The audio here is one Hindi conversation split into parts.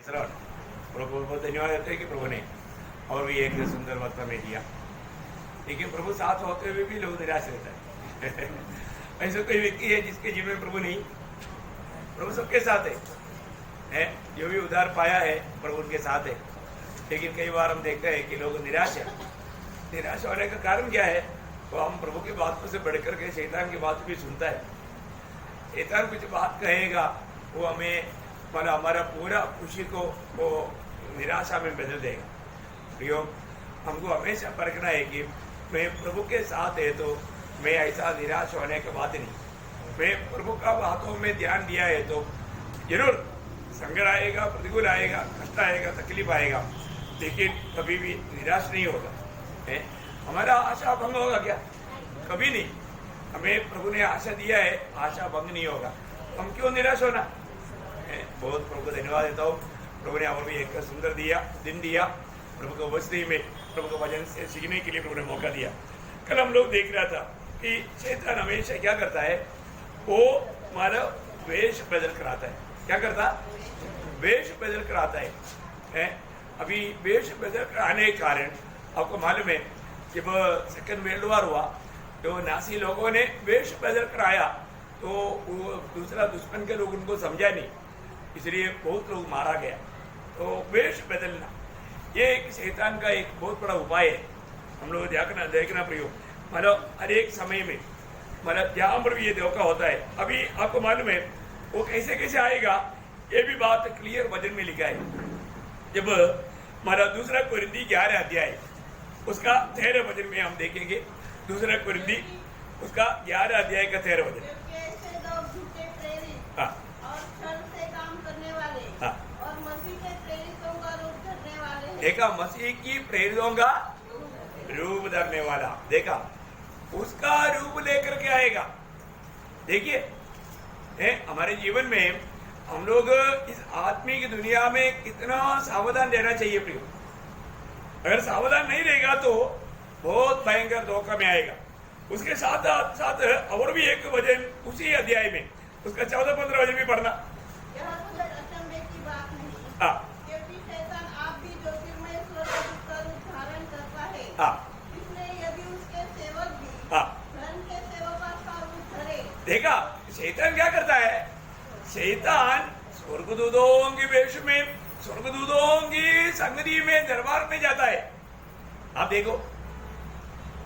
इसलिए प्रभु को बहुत धन्यवाद देते हैं कि प्रभु ने और भी एक सुंदर वक्त हमें दिया। लेकिन प्रभु साथ होते हुए भी लोग निराश रहता है। ऐसा कोई व्यक्ति है जिसके जीवन में प्रभु नहीं? प्रभु सबके साथ है, जो भी उद्धार पाया है प्रभु उनके साथ है। लेकिन कई बार हम देखते हैं कि लोग निराश होने का कारण क्या है? वो हम प्रभु की बातों से बढ़कर के शैतान की बात भी सुनता है। शैतान कुछ बात कहेगा, वो हमें मतलब हमारा पूरा खुशी को वो निराशा में बदल देगा। प्रियो, हमको हमेशा परखना है कि मैं प्रभु के साथ है तो मैं ऐसा निराश होने की बात नहीं। मैं प्रभु का बातों में ध्यान दिया है तो जरूर संकट आएगा, प्रतिकूल आएगा, कष्ट आएगा, तकलीफ आएगा, लेकिन कभी भी निराश नहीं होगा। हमारा आशा भंग होगा क्या? कभी नहीं। हमें प्रभु ने आशा दिया है, आशा भंग नहीं होगा। हम क्यों निराश होना? बहुत प्रभु को धन्यवाद देता हूँ। प्रभु ने और भी एक सुंदर दिन दिया। प्रभु को बस्ती में प्रभु को वचन से सीखने के लिए प्रभु ने मौका दिया। कल हम लोग देख रहा था कि शैतान हमेशा क्या करता है? वो हमारा वेश बदल कर आता है। क्या करता? वेश बदल कर आता है। अभी वेश बदल कर आने के कारण आपको मालूम है, जब सेकंड वर्ल्ड वॉर हुआ तो नासी लोगों ने वेश बदल कर आया तो वो दूसरा दुश्मन के लोग उनको समझा नहीं, इसलिए बहुत लोग मारा गया। तो वेश बदलना ये एक शैतान का एक बहुत बड़ा उपाय है। हम लोग देखना प्रयोग मतलब हर एक समय में मतलब जहाँ पर भी ये धोखा होता है। अभी आपको मालूम है वो कैसे आएगा, ये भी बात क्लियर वचन में लिखा है। जब हमारा दूसरा कोरिन्थी 11 अध्याय उसका 13 वचन में हम देखेंगे। दूसरा कोरिन्थी उसका 11 अध्याय का 13 वचन। हाँ, और मसीह के प्रेरितों का रूप धरने वाले हैं। देखा, मसीह की प्रेरितों का रूप धरने वाला, देखा उसका रूप लेकर के आएगा। देखिए हमारे जीवन में हम लोग इस आत्मिक दुनिया में कितना सावधान रहना चाहिए प्रियो। अगर सावधान नहीं रहेगा तो बहुत भयंकर धोखा में आएगा। उसके साथ साथ और भी एक वचन उसी अध्याय में उसका 14-15 वचन भी पढ़ना। यह कुछ अचंभे की बात नहीं, हाँ, क्योंकि शैतान आप भी ज्योतिर्मय स्वर्गदूत का रूप धारण करता है। हाँ, इसलिए यदि उसके सेवक भी हाँ, धर्म के सेवक का रूप धरे। देखा शैतान क्या करता है? शैतान स्वर्गदूतों के वेश में, स्वर्गदूतों की संगति में, दरबार में जाता है। आप देखो,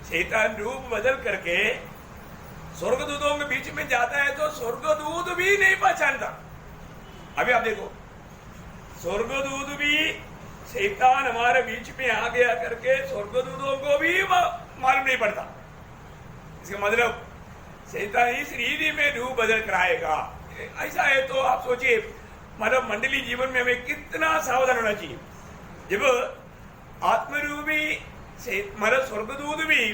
शैतान रूप बदल करके स्वर्गदूतों के बीच में जाता है तो स्वर्गदूत भी नहीं पहचानता। अभी आप देखो, स्वर्गदूत भी शैतान हमारे बीच में आ गया करके स्वर्गदूतों को भी मालूम नहीं पड़ता। इसका मतलब शैतान इस रीति में रूप बदल कर आएगा। ऐसा है तो आप सोचिए, मतलब मंडली जीवन में हमें कितना सावधान होना चाहिए। जब आत्मरूपी मतलब स्वर्गदूत भी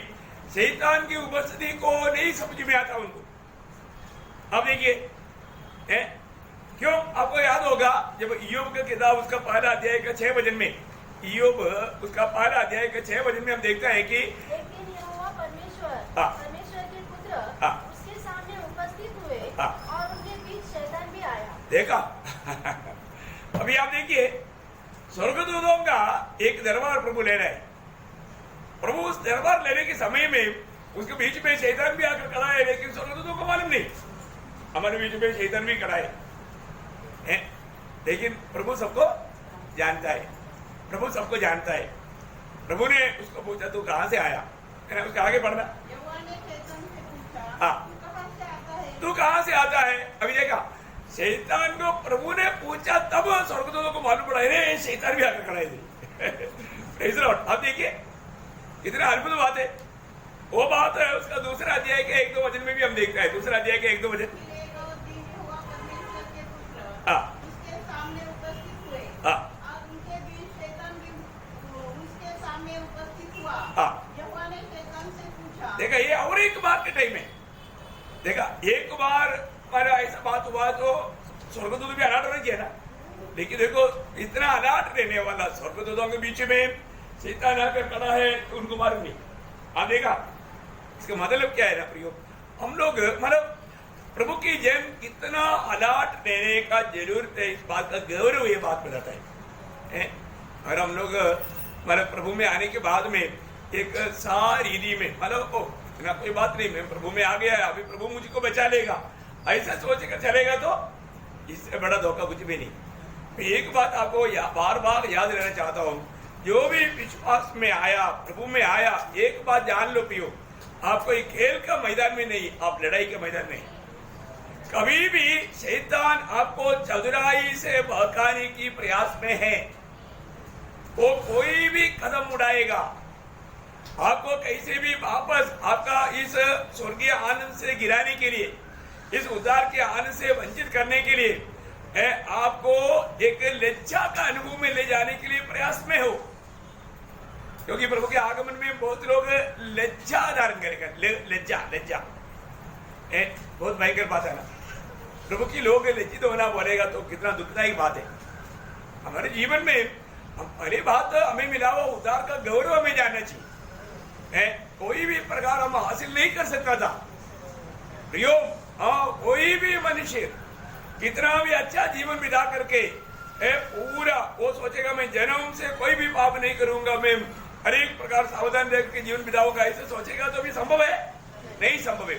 शैतान की उपस्थिति को नहीं समझ में आता उनको। अब देखिए क्यों, आपको याद होगा जब इयोब का किताब उसका पहला अध्याय का 6 वचन में, इयोब उसका पहला अध्याय का 6 वचन में हम देखते हैं कि लेकिन यहोवा परमेश्वर के पुत्र उसके सामने उपस्थित हुए और उनके बीच शैतान भी आया। देखा। अभी आप देखिए, स्वर्गदूतों का एक दरबार प्रभु ले रहा है। प्रभु उस दरबार लेने के समय में उसके बीच में शैतान भी आकर खड़ा है, लेकिन स्वर्गदूतों को मालूम नहीं हमारे बीच में शैतान भी खड़ा है। लेकिन प्रभु सबको जानता है, प्रभु सबको जानता है। प्रभु ने उसको पूछा तू कहां से आया? उसके आगे पढ़ना। यहोवा ने शैतान से पूछा, हाँ, तू कहां से आता है? तू कहां से आता है? अभी देखा, शैतान को प्रभु ने पूछा तब स्वर्गदूतों को मालूम पड़ा है शैतान भी आकर खड़ा है। अब देखिए कितना अद्भुत बात है। वो बात है उसका दूसरा अध्याय के 1-2 वचन में भी हम देखते हैं। दूसरा अध्याय के 1-2 वचन। यहोवा परमेश्वर के पुत्र हाँ, उसके सामने उपस्थित हुए हाँ, और उनके बीच शैतान भी उसके सामने उपस्थित हुआ। हाँ, यहोवा ने शैतान से पूछा। देखा, ये और एक बार के टाइम में देखा, एक बार पर ऐसा बात हुआ तो स्वर्गदूत भी अलर्ट होना चाहिए ना। लेकिन देखो, इतना अलर्ट रहने वाला स्वर्गदूतों के बीच में शैतान आकर खड़ा है तो उनको मालूम नहीं। आप देखा, इसका मतलब क्या है ना प्रियो, हम लोग मतलब प्रभु की जन कितना अलर्ट रहने का जरूरत है, इस बात का गौरव ये बात बताता है। हैं। और हम लोग मतलब प्रभु में आने के बाद में एक सारी में मतलब ओ इतना कोई बात नहीं, मैं प्रभु में आ गया है, अभी प्रभु मुझको बचा लेगा, ऐसा सोच कर चलेगा तो इससे बड़ा धोखा कुछ भी नहीं। मैं एक बात आपको बार बार याद रहना चाहता हूँ, जो भी विश्वास में आया, प्रभु में आया, एक बात जान लो पियो, आप कोई खेल का मैदान में नहीं, आप लड़ाई के मैदान में। कभी भी शैतान आपको चतुराई से बहकाने की प्रयास में है, वो कोई भी कदम उठाएगा, आपको कैसे भी वापस आपका इस स्वर्गीय आनंद से गिराने के लिए, इस उद्धार के आनंद से वंचित करने के लिए, आपको एक लज्जा का अनुभव में ले जाने के लिए प्रयास में हो। क्योंकि प्रभु के आगमन में बहुत लोग लज्जा धारण करेंगे, लज्जा बहुत भयंकर बात है ना। प्रभु की लोग लज्जित होना बोलेगा तो कितना दुखदायी बात है। हमारे जीवन में पहली बात हमें मिला हुआ उद्धार का गौरव हमें जानना चाहिए। कोई भी प्रकार हम हासिल नहीं कर सकता था प्रियो। कोई भी मनुष्य कितना भी अच्छा जीवन बिता करके पूरा वो सोचेगा मैं जन्म से कोई भी पाप नहीं करूंगा, मैं हर एक प्रकार सावधान रह के जीवन बिताऊंगा, ऐसे सोचेगा तो भी संभव है? नहीं संभव है।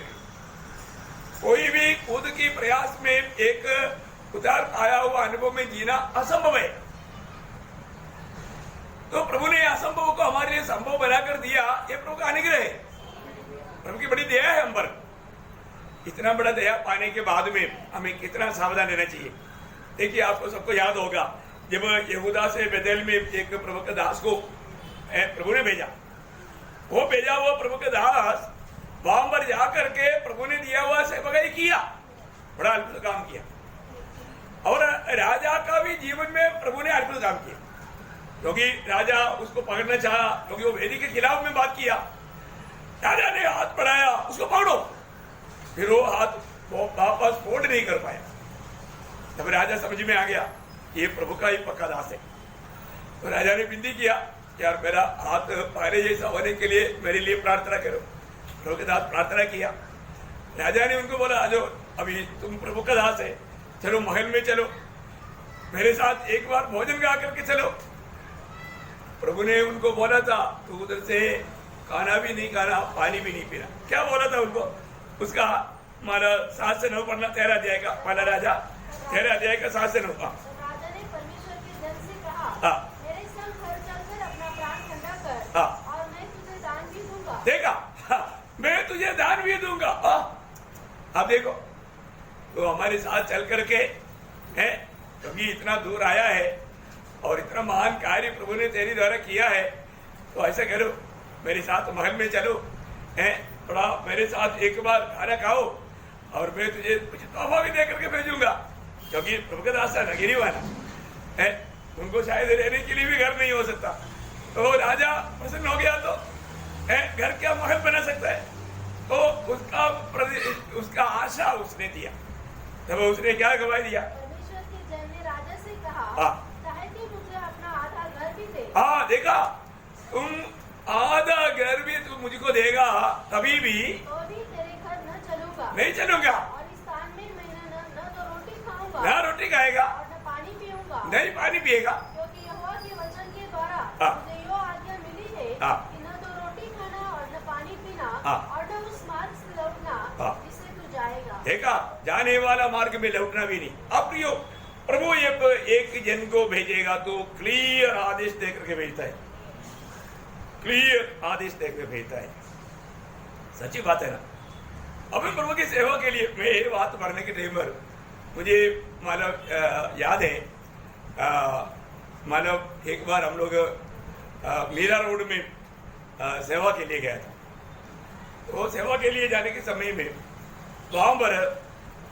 कोई भी खुद की प्रयास में एक उद्धार पाया हुआ अनुभव में जीना असंभव है। तो प्रभु ने असंभव को हमारे लिए संभव बनाकर दिया, ये प्रभु का अनुग्रह है, प्रभु की बड़ी दया है हम पर। इतना बड़ा दया पाने के बाद में हमें कितना सावधान रहना चाहिए। देखिए आपको सबको याद होगा जब यहूदा से बेतेल में एक प्रभु के दास को प्रभु ने भेजा, वो भेजा हुआ प्रभु के दास वहां पर जाकर के प्रभु ने दिया हुआ सेवकाई किया, बड़ा अद्भुत काम किया। और राजा का भी जीवन में प्रभु ने अद्भुत काम किया, क्योंकि राजा उसको पकड़ना चाहा, क्योंकि वो वेदी के खिलाफ में बात किया। राजा ने हाथ बढ़ाया, उसको पकड़ो, फिर वो हाथ वापस फोल्ड नहीं कर पाया। तब राजा समझ में आ गया ये प्रभु का ही पक्का दास है। तो राजा ने विनती किया यार मेरा हाथ पहले जैसा होने के लिए मेरे लिए प्रार्थना करो। प्रभु के दास प्रार्थना किया। राजा ने उनको बोला जो अभी तुम प्रभु का दास है, चलो महल में चलो, मेरे साथ एक बार भोजन गा करके चलो। प्रभु ने उनको बोला था तू उधर से खाना भी नहीं खाना, पानी भी नहीं पीना। क्या बोला था उनको? उसका हमारा 7 से 9 पढ़ना, 13 अध्याय का, पहला राजा 13 अध्याय का 7 से 9। राजा ने परमेश्वर के जन से कहा, मेरे संग घर चलकर अपना प्राण ठंडा कर, और मैं तुझे दान भी दूंगा। देखा, मैं तुझे दान भी दूंगा। अब देखो तो हमारे साथ चल करके है, क्योंकि इतना दूर आया है और इतना महान कार्य प्रभु ने तेरे द्वारा किया है, तो ऐसा करो मेरे साथ महल में चलो, है थोड़ा मेरे साथ एक बार खाना खाओ और मैं तुझे कुछ तोहफा भी दे करके भेजूंगा। क्योंकि प्रभु का दास है नगीरी वाला है, उनको शायद रहने के लिए भी घर नहीं हो सकता। तो राजा प्रसन्न हो गया, तो घर क्या महल बना सकता है, तो उसका आशा उसने दिया। तब उसने क्या गवाही दिया? परमेश्वर के जन ने राजा से कहा, कि मुझे अपना आधा घर भी दे। देखा, तुम आधा घर भी तू मुझको देगा कभी भी तो भी तेरे घर न चलूंगा, नहीं चलूंगा, और इस स्थान में मैं न तो रोटी खाऊंगा, ना रोटी खाएगा, और न पानी पीऊंगा, नहीं पानी पिएगा, क्योंकि यहोवा के वचन के द्वारा मुझे यो आज्ञा मिली है कि न तो रोटी खाना और न पानी पीना, और न उस मार्ग से लौटना जिससे तू जाएगा। देखा, जाने वाला मार्ग में लौटना भी नहीं। अब प्रियो, प्रभु एक जन को भेजेगा तो क्लियर आदेश देकर के भेजता है, क्लियर आदेश देकर भेजता है। सच्ची बात है ना। अब प्रभु की सेवा के लिए मैं ये बात पढ़ने के टाइम पर मुझे मतलब याद है, मतलब एक बार हम लोग मीरा रोड में सेवा के लिए गया था। तो सेवा के लिए जाने के समय में वहां पर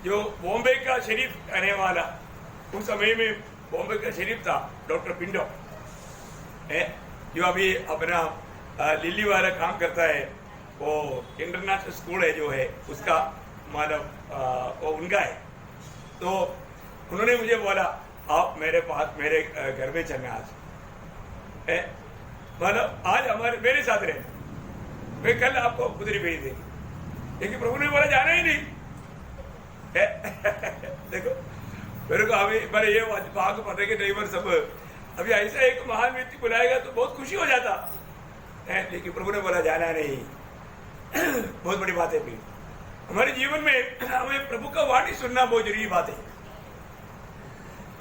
जो बॉम्बे का शरीफ रहने वाला, उस समय में बॉम्बे का शरीफ था डॉक्टर पिंडो है, जो अभी अपना लिली वाला काम करता है, वो इंटरनेशनल स्कूल है जो है उसका मतलब वो उनका है। तो उन्होंने मुझे बोला आप मेरे पास मेरे घर में चलना आज है, मतलब आज हमारे मेरे साथ रहे, मैं कल आपको उधर भेज देंगे। लेकिन प्रभु ने बोला जाना ही नहीं देखो मेरे को अभी मेरे ये भाग पढ़ने के ड्राइवर सब अभी ऐसा एक महान व्यक्ति बुलाएगा तो बहुत खुशी हो जाता है, लेकिन प्रभु ने बोला जाना नहीं। बहुत बड़ी बात है भी हमारे जीवन में हमें प्रभु का वाणी सुनना बहुत जरूरी बात है।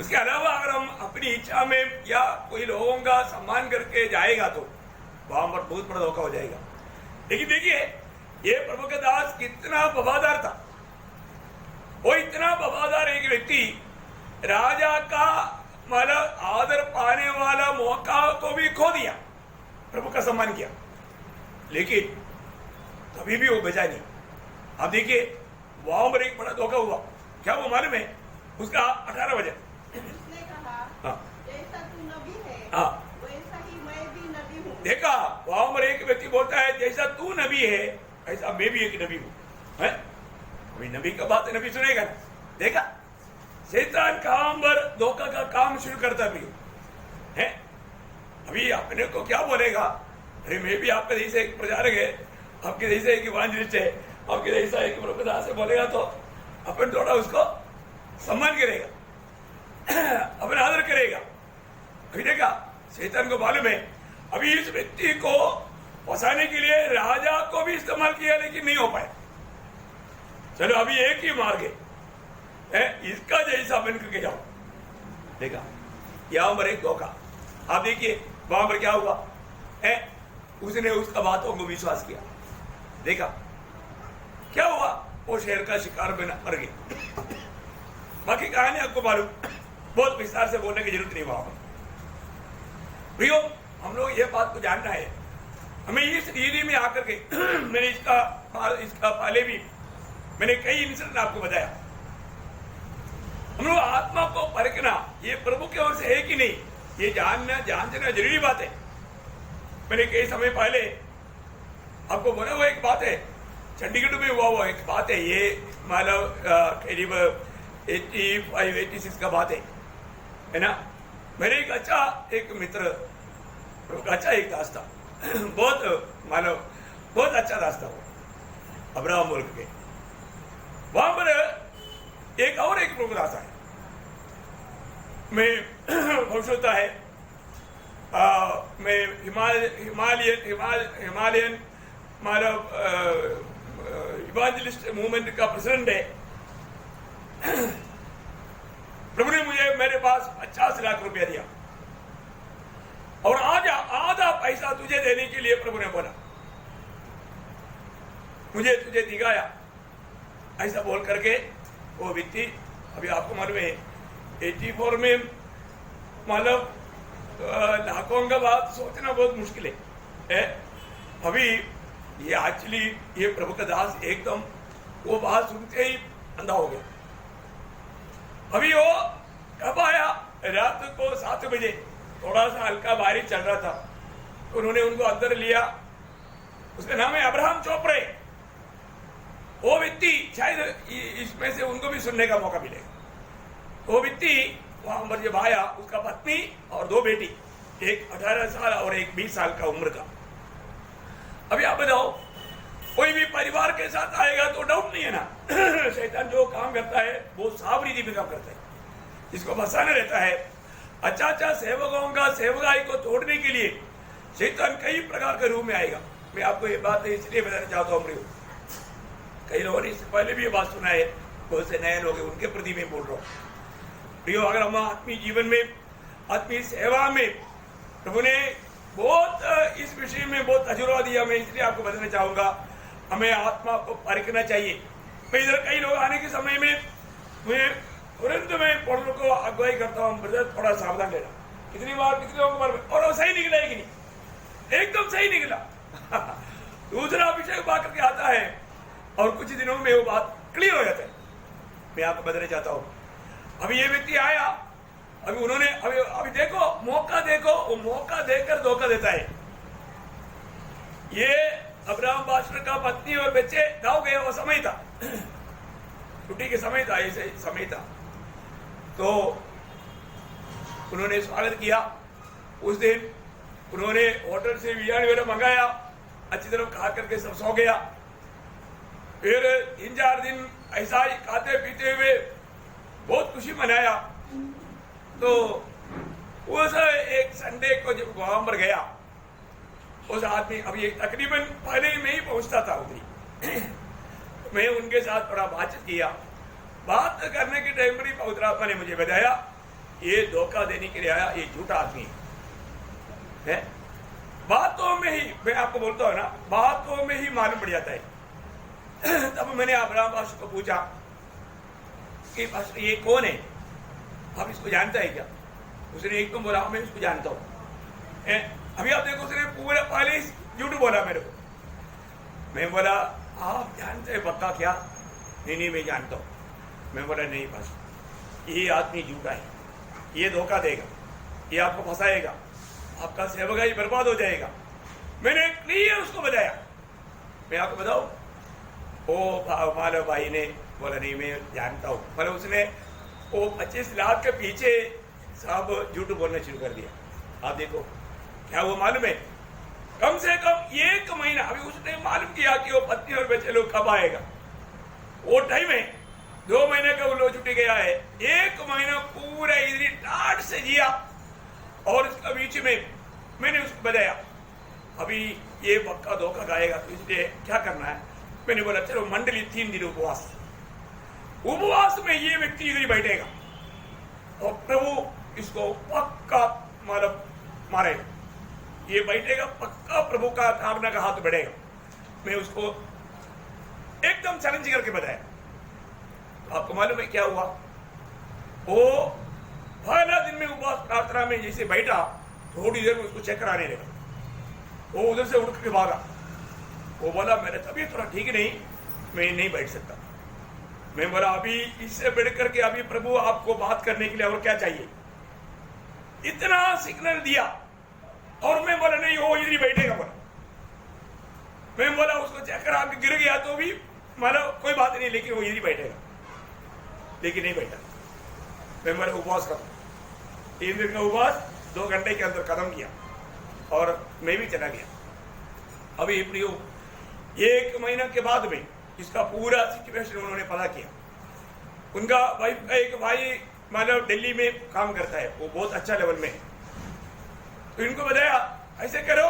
उसके अलावा अगर हम अपनी इच्छा में या कोई लोगों का सम्मान करके जाएगा तो वहां पर बहुत बड़ा धोखा हो जाएगा। लेकिन देखिए ये प्रभु का दास कितना वफादार था। वो इतना वफादार एक व्यक्ति राजा का मतलब आदर पाने वाला मौका को भी खो दिया, प्रभु का सम्मान किया, लेकिन कभी भी वो बचा नहीं। अब देखिए वहां पर एक बड़ा धोखा हुआ। क्या वो मालूम है? उसका 18 वजह उसने कहा, हाँ। जैसा तू नबी है, हाँ। वैसा ही मैं भी नबी हूँ। देखा वहां पर एक व्यक्ति बोलता है जैसा तू नबी है ऐसा मैं भी एक नबी हूँ, है? अभी नबी का बात नबी सुनेगा ना। देखा शैतान काम पर धोखा का काम शुरू करता भी है। अभी अपने को क्या बोलेगा, अरे मैं भी आपके जैसे एक प्रचारक है, आपके जैसे एक इवांजलिस्ट है, आपके जैसा एक प्रभुदास से बोलेगा तो अपन थोड़ा उसको सम्मान करेगा, अपन आदर करेगा। अभी देखा शैतान को मालूम है अभी इस व्यक्ति को फंसाने के लिए राजा को भी इस्तेमाल किया, लेकिन नहीं हो पाया। चलो अभी एक ही मार्ग है, इसका जैसा बन करके जाओ। देखा यहां पर एक धोखा। आप देखिए वहां पर क्या हुआ है, उसने उसका बातों को विश्वास किया। देखा क्या हुआ, वो शेर का शिकार बना मर गया। बाकी कहानी आपको मालूम, बहुत विस्तार से बोलने की जरूरत नहीं वहां पर। प्रियो हम लोग ये बात को जानना है, हमें इस रीति में आकर के मैंने इसका पहले भी मैंने कई इंसिडेंट आपको बताया। हम लोग आत्मा को परखना ये प्रभु की ओर से है कि नहीं, ये जानना जरूरी बात है। मैंने कई समय पहले आपको बोला हुआ एक बात है, चंडीगढ़ में हुआ एक बात है, ये मतलब करीब 85-86 का बात है ना। मेरे एक अच्छा एक मित्र, अच्छा एक दास था, बहुत मानव बहुत अच्छा दास था वो, अब्राहम मुल्क के। वहां पर एक और एक प्रभु दास है, मैं खुश होता है, मैं हिमालयन मानव इवांजलिस्ट मूवमेंट का प्रेसिडेंट है। प्रभु ने मुझे मेरे पास 50 लाख रुपया दिया और आधा पैसा तुझे देने के लिए प्रभु ने बोला, मुझे तुझे दिखाया। ऐसा बोल करके वो व्यक्ति, अभी आपको मालूम है 84 में मतलब लाखों का बात सोचना बहुत मुश्किल है। अभी ये एक्चुअली ये प्रभु का दास एकदम वो बात सुनते ही अंधा हो गया। अभी वो कब आया, रात को 7 बजे, थोड़ा सा हल्का बारिश चल रहा था, तो उन्होंने उनको अंदर लिया। उसका नाम है अब्राहम चोपड़े। वो व्यक्ति शायद इसमें से उनको भी सुनने का मौका मिलेगा। वो व्यक्ति वहां पर जब आया, उसका पत्नी और 2 बेटी, एक 18 साल और एक 20 साल का उम्र का। अभी आप बताओ, कोई भी परिवार के साथ आएगा तो डाउट नहीं है ना, शैतान जो काम करता है वो साफ रीति में काम करता है, जिसको फंसाना रहता है। अच्छा सेवकों का सेवकाई को तोड़ने के लिए शैतान कई प्रकार के रूप में आएगा। मैं आपको ये बात इसलिए बताना चाहता हूँ, कई लोगों ने इससे पहले भी ये बात सुना है, बहुत से नए लोग हैं, उनके प्रति मैं बोल रहा हूँ। प्रियो, अगर हम आत्मीय जीवन में, आत्मीय सेवा में प्रभु ने बहुत इस विषय में बहुत तजुर्बा दिया, मैं इसलिए आपको बताना चाहूंगा, हमें आत्मा को परखना चाहिए। मैं इधर कई लोग आने के समय में मुझे तुरंत मैं पौधों को अगुवाई करता हूँ, ब्रदर थोड़ा सावधान लेना। कितनी बार कितने लोगों को, और वो सही निकला है कि नहीं, एकदम सही निकला। दूसरा विषय बात करके आता है और कुछ दिनों में वो बात क्लियर हो जाता है। मैं आपको बताना चाहता हूँ, अभी ये व्यक्ति आया, अभी उन्होंने अभी देखो मौका, देखो वो मौका देकर धोखा देता है। ये अब्राहम पास्टर का पत्नी और बच्चे गाँव गए, वो समय था, छुट्टी के समय था, ऐसे समय था, तो उन्होंने स्वागत किया। उस दिन उन्होंने होटल से बिरयानी वगैरह मंगाया, अच्छी तरह खा करके सब सो गया। फिर 3-4 दिन ऐसा ही खाते पीते हुए बहुत खुशी मनाया। तो उस संडे को जब वहां पर गया, उस आदमी, अब ये तकरीबन पहले मैं ही पहुंचता था उधरी मैं उनके साथ थोड़ा बातचीत किया। बात करने के टाइम पर ही पवित्र आत्मा ने मुझे बताया ये धोखा देने के लिए आया, ये झूठा आदमी है। बातों में ही, मैं आपको बोलता हूं ना, बातों में ही मालूम पड़ जाता है। तब मैंने अब्राहम पास्टर को पूछा कि पास्टर ये कौन है, आप इसको जानता है क्या? उसने एकदम बोला मैं इसको जानता हूं। अभी आप देखो, उसने पूरा पहले झूठ बोला मेरे को। मैं बोला आप जानते हैं पक्का क्या? नहीं मैं जानता हूं। मैं बोला नहीं पास्टर, ये आदमी झूठा है, ये धोखा देगा, ये आपको फंसाएगा, आपका सेवकाई बर्बाद हो जाएगा। मैंने क्लियर उसको बताया। मैं आपको बताऊं, ओ मालव भाई ने बोला नहीं मैं जानता हूं, पर उसने वो 25 लाख के पीछे सब झूठ बोलना शुरू कर दिया। आप देखो क्या वो मालूम है, कम से कम 1 महीना, अभी उसने मालूम किया कि वो पत्नी और बच्चे लोग कब आएगा। वो टाइम है 2 महीने का वो लोग छुट्टी गया है, 1 महीना पूरा इधर टाट से जिया। और इसका बीच में मैंने उसको बताया अभी ये पक्का धोखा खाएगा, तो इसलिए क्या करना है। मैंने बोला चलो मंडली 3 दिन उपवास में ये व्यक्ति इधर बैठेगा और प्रभु इसको पक्का मारेगा, ये बैठेगा पक्का, प्रभु का आज्ञा का हाथ बढ़ेगा। मैं उसको एकदम चैलेंज करके बताया। आपको मालूम है क्या हुआ? वो पहला दिन में उपवास प्रार्थना में जैसे बैठा, थोड़ी देर में उसको चक्कर आने लगा। वो उधर से उठ के भागा। वो बोला मेरा तबीयत थोड़ा ठीक नहीं, मैं नहीं बैठ सकता। मैं बोला अभी इससे बढ़ करके अभी प्रभु आपको बात करने के लिए और क्या चाहिए? इतना सिग्नल दिया और मैं बोला नहीं वो इधर ही बैठेगा। बोला मैं बोला उसको चक्कर आके गिर गया तो भी मतलब कोई बात नहीं, लेकिन वो इधर ही बैठेगा, लेकिन नहीं बैठा। मैं बोला उपवास खत्म, 3 दिन का उपवास 2 घंटे के अंदर खत्म किया और मैं भी चला गया। अभी प्रियो 1 महीना के बाद में इसका पूरा सिचुएशन उन्होंने पता किया। उनका वाइफ का एक भाई मतलब दिल्ली में काम करता है, वो बहुत अच्छा लेवल में, तो इनको बताया ऐसे करो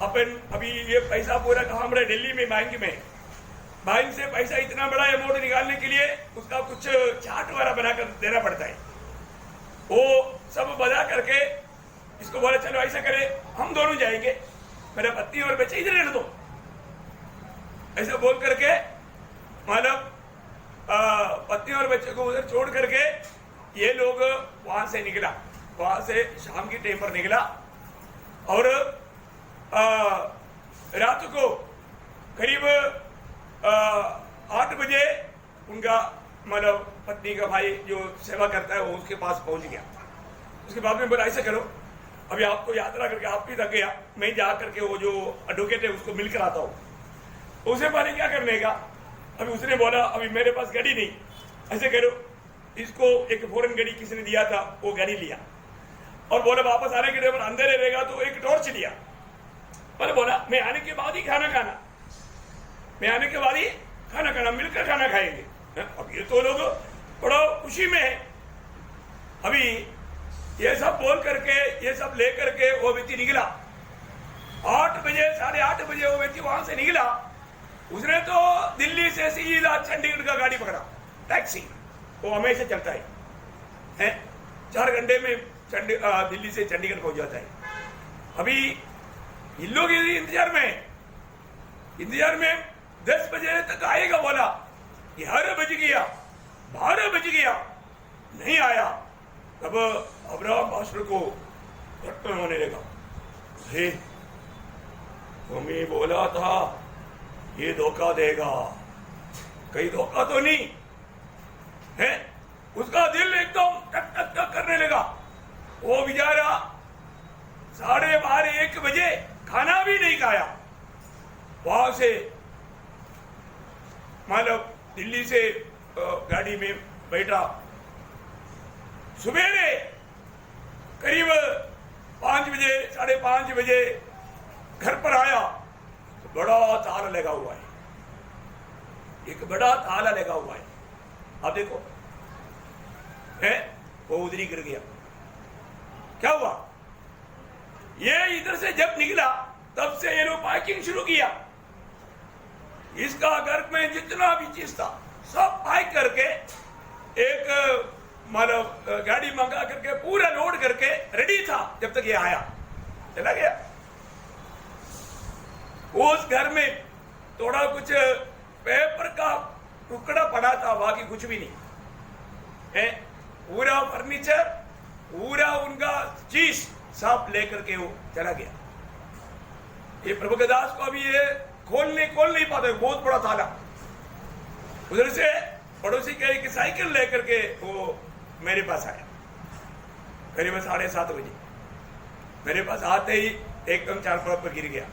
अपन अभी ये पैसा पूरा काम रहा दिल्ली में बैंक से पैसा इतना बड़ा अमाउंट निकालने के लिए उसका कुछ चार्ट वगैरह बनाकर देना पड़ता है। वो सब बना करके इसको बोले चलो ऐसा करे हम दोनों जाएंगे, मेरा पत्नी और बच्चे इधर रहने दो, ऐसा बोल करके मतलब पत्नी और बच्चे को उधर छोड़ करके ये लोग वहां से निकला। वहां से शाम की टाइम पर निकला और रात को करीब 8 बजे उनका मतलब पत्नी का भाई जो सेवा करता है वो उसके पास पहुंच गया। उसके बाद में बोला ऐसा करो अभी आपको यात्रा करके आप भी थक गया, मैं जा करके वो जो एडवोकेट है उसको मिलकर आता हूँ। उसे पहले क्या करने का, अभी उसने बोला अभी मेरे पास गाड़ी नहीं, ऐसे करो इसको एक फॉरेन गाड़ी किसी ने दिया था, वो गाड़ी लिया और बोला वापस आने के टाइम अंधेरे रहेगा तो एक टॉर्च लिया। पर बोला मैं आने के बाद ही खाना खाना, मैं आने के बाद ही खाना खाना, मिलकर खाना खाएंगे। अब ये तो लोग बड़ा खुशी में है। अभी ये सब बोल करके ये सब ले करके वो व्यक्ति निकला 8 बजे 8:30 बजे वो व्यक्ति वहां से निकला। उसने तो दिल्ली से सीधा चंडीगढ़ का गाड़ी पकड़ा, टैक्सी, वो हमेशा चलता है 4 घंटे में दिल्ली से चंडीगढ़ पहुंच जाता है। अभी इन लोग इंतजार में 10 बजे तक आएगा बोला, 11 बज गया, 12 बज गया, नहीं आया। तब अब्राहम पास्टर को घटना होने लगा, अरे तुम्हें बोला था ये धोखा देगा, कहीं धोखा तो नहीं है। उसका दिल एकदम टक टक टक करने लगा। वो बेचारा 12:30 1 बजे खाना भी नहीं खाया, वहां से मतलब दिल्ली से गाड़ी में बैठा। सुबेरे करीब 5 बजे 5:30 बजे घर पर आया तो बड़ा ताला लगा हुआ है, एक बड़ा ताला लगा हुआ है। आप देखो है वो उधर ही गिर गया। क्या हुआ? ये इधर से जब निकला तब से ये लोग पैकिंग शुरू किया। इसका घर में जितना भी चीज था सब पैक करके एक मतलब गाड़ी मंगा करके पूरा लोड करके रेडी था। जब तक ये आया चला गया। उस घर में थोड़ा कुछ पेपर का टुकड़ा पड़ा था, बाकी कुछ भी नहीं है। पूरा फर्नीचर पूरा उनका चीज सब लेकर के वो चला गया। ये प्रभु के दास को अभी ये खोल नहीं पाते, बहुत बड़ा ताला। उधर से पड़ोसी के एक साइकिल लेकर के वो मेरे पास आया करीब 7:30 बजे। मेरे पास आते ही एकदम चारपाई पर गिर गया।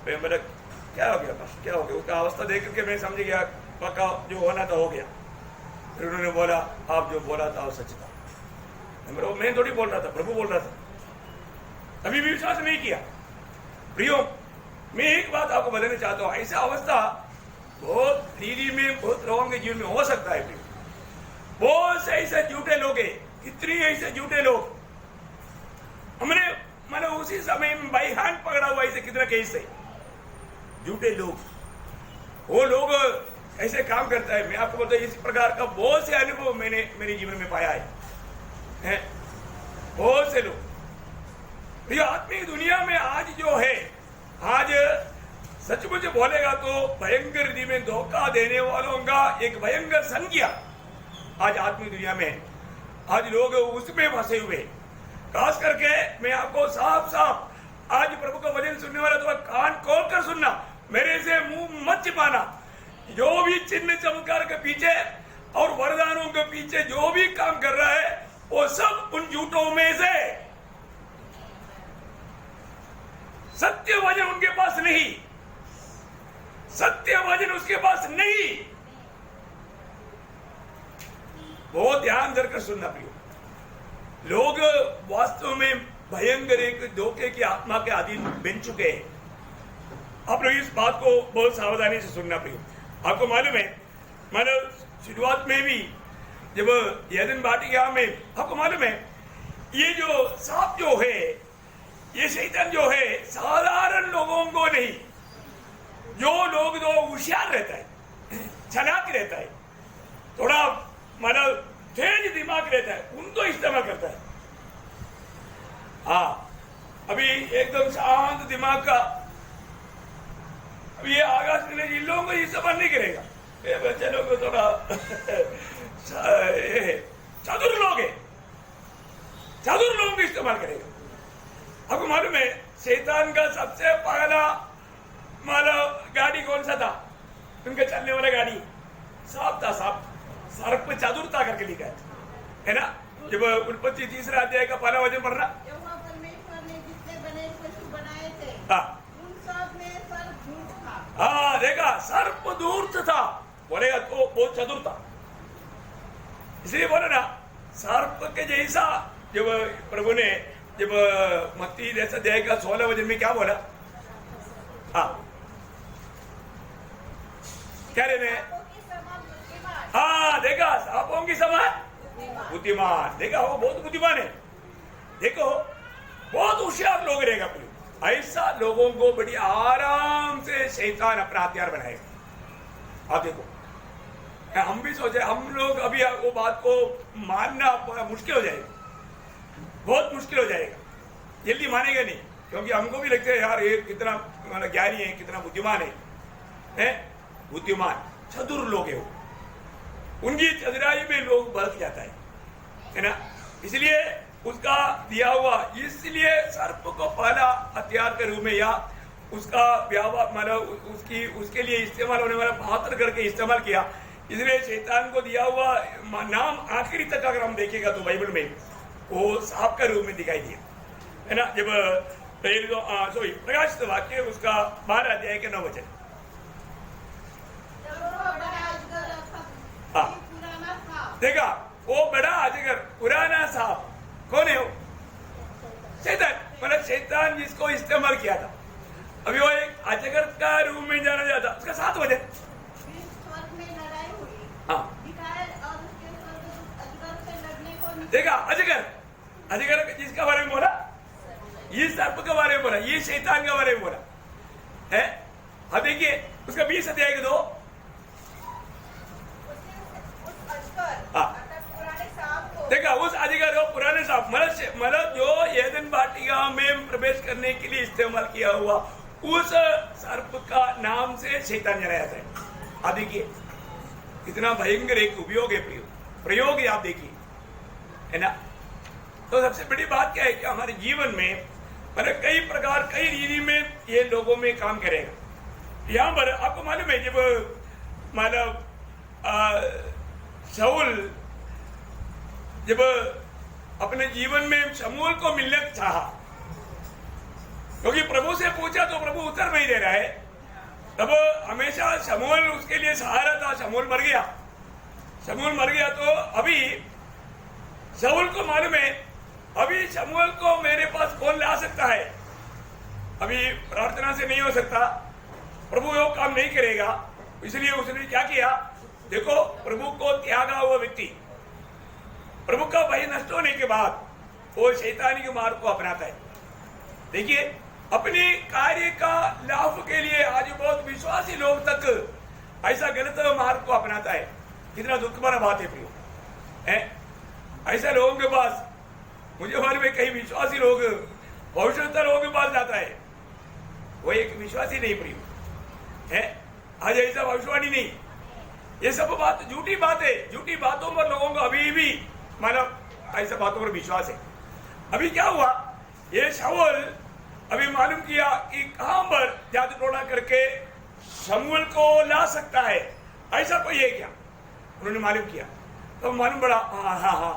मेरा क्या हो गया, बस क्या हो गया, उसका अवस्था देख करके मैं समझ गया पक्का जो होना था हो गया। फिर उन्होंने बोला आप जो बोला था वो सच था। मैं थोड़ी बोल रहा था, प्रभु बोल रहा था। अभी भी विश्वास नहीं किया। प्रियो, मैं एक बात आपको बताना चाहता हूं, ऐसा अवस्था बहुत दिल्ली में बहुत लोगों के जीवन में हो सकता है। बहुत से ऐसे झूठे लोग हैं, कितने ऐसे झूठे लोग। हमने मैंने उसी समय में बाई हैंड पकड़ा हुआ ऐसे कितना केस है। झूठे लोग, वो लोग ऐसे काम करता है। मैं आपको बोलता हूं इस प्रकार का बहुत से अनुभव मैंने मेरे जीवन में पाया है। बहुत से लोग ये आत्मिक दुनिया में आज जो है, आज सचमुच बोलेगा तो भयंकर हृदय में धोखा देने वालों का एक भयंकर संज्ञा आज आत्मिक दुनिया में है। आज लोग उसमें फंसे हुए। खास करके मैं आपको साफ साफ आज प्रभु का वचन सुनने वाला तो कान खोल कर सुनना, मेरे से मुंह मत छिपाना। जो भी चिन्ह चमत्कार के पीछे और वरदानों के पीछे जो भी काम कर रहा है वो सब उन झूठों में से। सत्य वचन उनके पास नहीं, सत्य वचन उसके पास नहीं। बहुत ध्यान देकर सुनना प्रियो। लोग वास्तव में भयंकर एक धोखे की आत्मा के अधीन बन चुके हैं। आप लोग इस बात को बहुत सावधानी से सुनना प्रियो। आपको मालूम है, मैंने शुरुआत में भी जब यदन वाटिका में, आपको मालूम है ये जो सांप जो है, ये शैतान जो है साधारण लोगों को नहीं, जो लोग जो होशियार रहता है, चालाक रहता है, थोड़ा मतलब तेज दिमाग रहता है, उनको इस्तेमाल करता है। हाँ, अभी एकदम शांत दिमाग का अभी ये आकाश में इन लोगों को इस्तेमाल नहीं करेगा। ये बच्चे लोग को थोड़ा चतुर लोग है, चतुर लोगों को इस्तेमाल करेगा। आपको मालूम है शैतान का सबसे पहला मतलब गाड़ी कौन सा था? उनका चलने वाला गाड़ी सांप था। सांप, सर्प चतुरता करके लिखा है ना। जब उत्पत्ति 3 अध्याय का पहला वचन पढ़ना, यहोवा परमेश्वर ने जितने बने पशु बनाए थे, हाँ उन सब में सर्प धूर्त था। हाँ, देखा, सर्प धूर्त था, बोलेगा तो बहुत चतुर था। इसलिए बोले ना, सर्प के जैसा जब प्रभु ने जब मत्ती जैसा अध्याय का 16 वचन में क्या बोला? हाँ, क्या रहने? हाँ, देखा, सांपों की समान बुद्धिमान। देखा, वो बहुत बुद्धिमान है। देखो, बहुत होशियार लोग रहेगा। ऐसा लोगों को बड़ी आराम से शैतान अपना हथियार बनाएगा। आप देखो, हम भी सोचे, हम लोग अभी वो बात को मानना मुश्किल हो जाएगा, बहुत मुश्किल हो जाएगा, जल्दी मानेगा नहीं। क्योंकि हमको भी लगता है यार ये कितना ज्ञानी है, कितना बुद्धिमान है। बुद्धिमान चतुर लोग है वो, उनकी चतुराई में लोग बरत जाता है ना। इसलिए उसका दिया हुआ, इसलिए सर्प को पहला हथियार के रूप में या उसका व्यवहार मतलब उसके लिए इस्तेमाल होने वाला पात्र करके इस्तेमाल किया। इसलिए शैतान को दिया हुआ नाम आखिरी तक अगर हम देखेगा तो बाइबल में वो सांप का रूप में दिखाई दिया है ना। जब प्रकाशित वाक्य उसका 12 अध्याय के 9 वचन। हाँ, देखा, वो बड़ा अजगर पुराना सांप कौन है? वो शैतान, मतलब शैतान जिसको इस्तेमाल किया था। अभी वो एक अजगर का रूप में जाना जाता, उसका 7 वचन। हाँ, देखा, अजगर, अजगर जिसका बारे में बोला ये सर्प के बारे में बोला, ये शैतान के बारे में बोला है। अब देखिए उसका 20 अध्याय के 2। देखा उस अधिकार को पुराने सांप मतलब जो एदन वाटिका में प्रवेश करने के लिए इस्तेमाल किया हुआ उस सर्प का नाम से शैतान जलाया था। आप देखिए कितना भयंकर एक उपयोग है, प्रयोग है, आप देखिए है ना। तो सबसे बड़ी बात क्या है कि हमारे जीवन में मतलब कई प्रकार कई रीति में ये लोगों में काम करेगा। यहाँ पर आपको मालूम है जब मतलब शाऊल जब अपने जीवन में शमूएल को मिलने चाहा, क्योंकि प्रभु से पूछा तो प्रभु उत्तर नहीं दे रहा है, तब हमेशा शमूएल उसके लिए सहारा था। शमूएल मर गया तो अभी शाऊल को मालूम है अभी शमूएल को मेरे पास कौन ला सकता है, अभी प्रार्थना से नहीं हो सकता, प्रभु वो काम नहीं करेगा। इसलिए उसने क्या किया, देखो प्रभु को त्यागा हुआ व्यक्ति प्रभु का भय नष्ट होने के बाद वो शैतानी के मार्ग को अपनाता है। देखिए अपने कार्य का लाभ के लिए आज बहुत विश्वासी लोग तक ऐसा गलत मार्ग को अपनाता है। कितना दुख भरा बात है प्रियो है। ऐसे लोगों के पास मुझे मालूम है कई विश्वासी लोग भविष्यता लोगों के पास जाता है, वो एक विश्वासी नहीं प्रियो है। आज ऐसा भविष्यवाणी नहीं, ये सब बात झूठी बात है। झूठी बातों पर लोगों को अभी भी मतलब ऐसा बातों पर विश्वास है। अभी क्या हुआ, ये शाऊल अभी मालूम किया कि कहां पर जादू टोना करके शमूएल को ला सकता है, ऐसा कोई है क्या, उन्होंने मालूम किया। तो मालूम पड़ा हाँ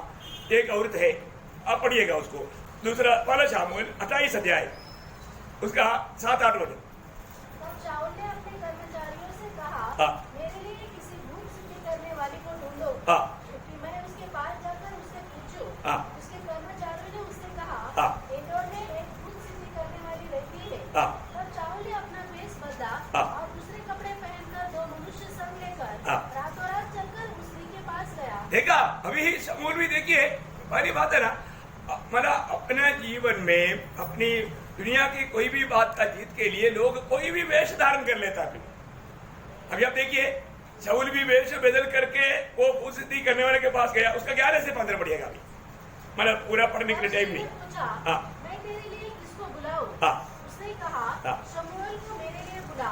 एक औरत है, आप पढ़िएगा उसको, दूसरा वाला शमूएल 28 अध्याय उसका 7-8 वचन। तब शाऊल ने अपने कर्मचारियों से कहा, मेरे लिए किसी भूत सिद्धि करने वाले को ढूंढो कि मैं उसके पास जाकर उससे पूछूं। उसके कर्मचारियों ने उससे कहा, एंदोर में एक भूत सिद्धि करने वाली रहती है। तब शाऊल ने अपना वेश बदला और दूसरे कपड़े पहनकर 2 मनुष्य संग लेकर रातों रात चलकर उस स्त्री के पास गया। देखा अभी शमूएल भी देखिए पहली बात है ना, मतलब अपने जीवन में अपनी दुनिया की कोई भी बात का जीत के लिए लोग कोई भी वेश धारण कर लेता है। अभी आप देखिए शाऊल भी वेश बदल करके वो भूत सिद्धि करने वाले के पास गया, उसका 11 से 15 पड़ेगा अभी, मतलब पूरा पढ़ने के लिए टाइम नहीं। मैं तेरे लिए किसको बुलाऊं? उसने कहा, शमूएल को मेरे लिए बुला।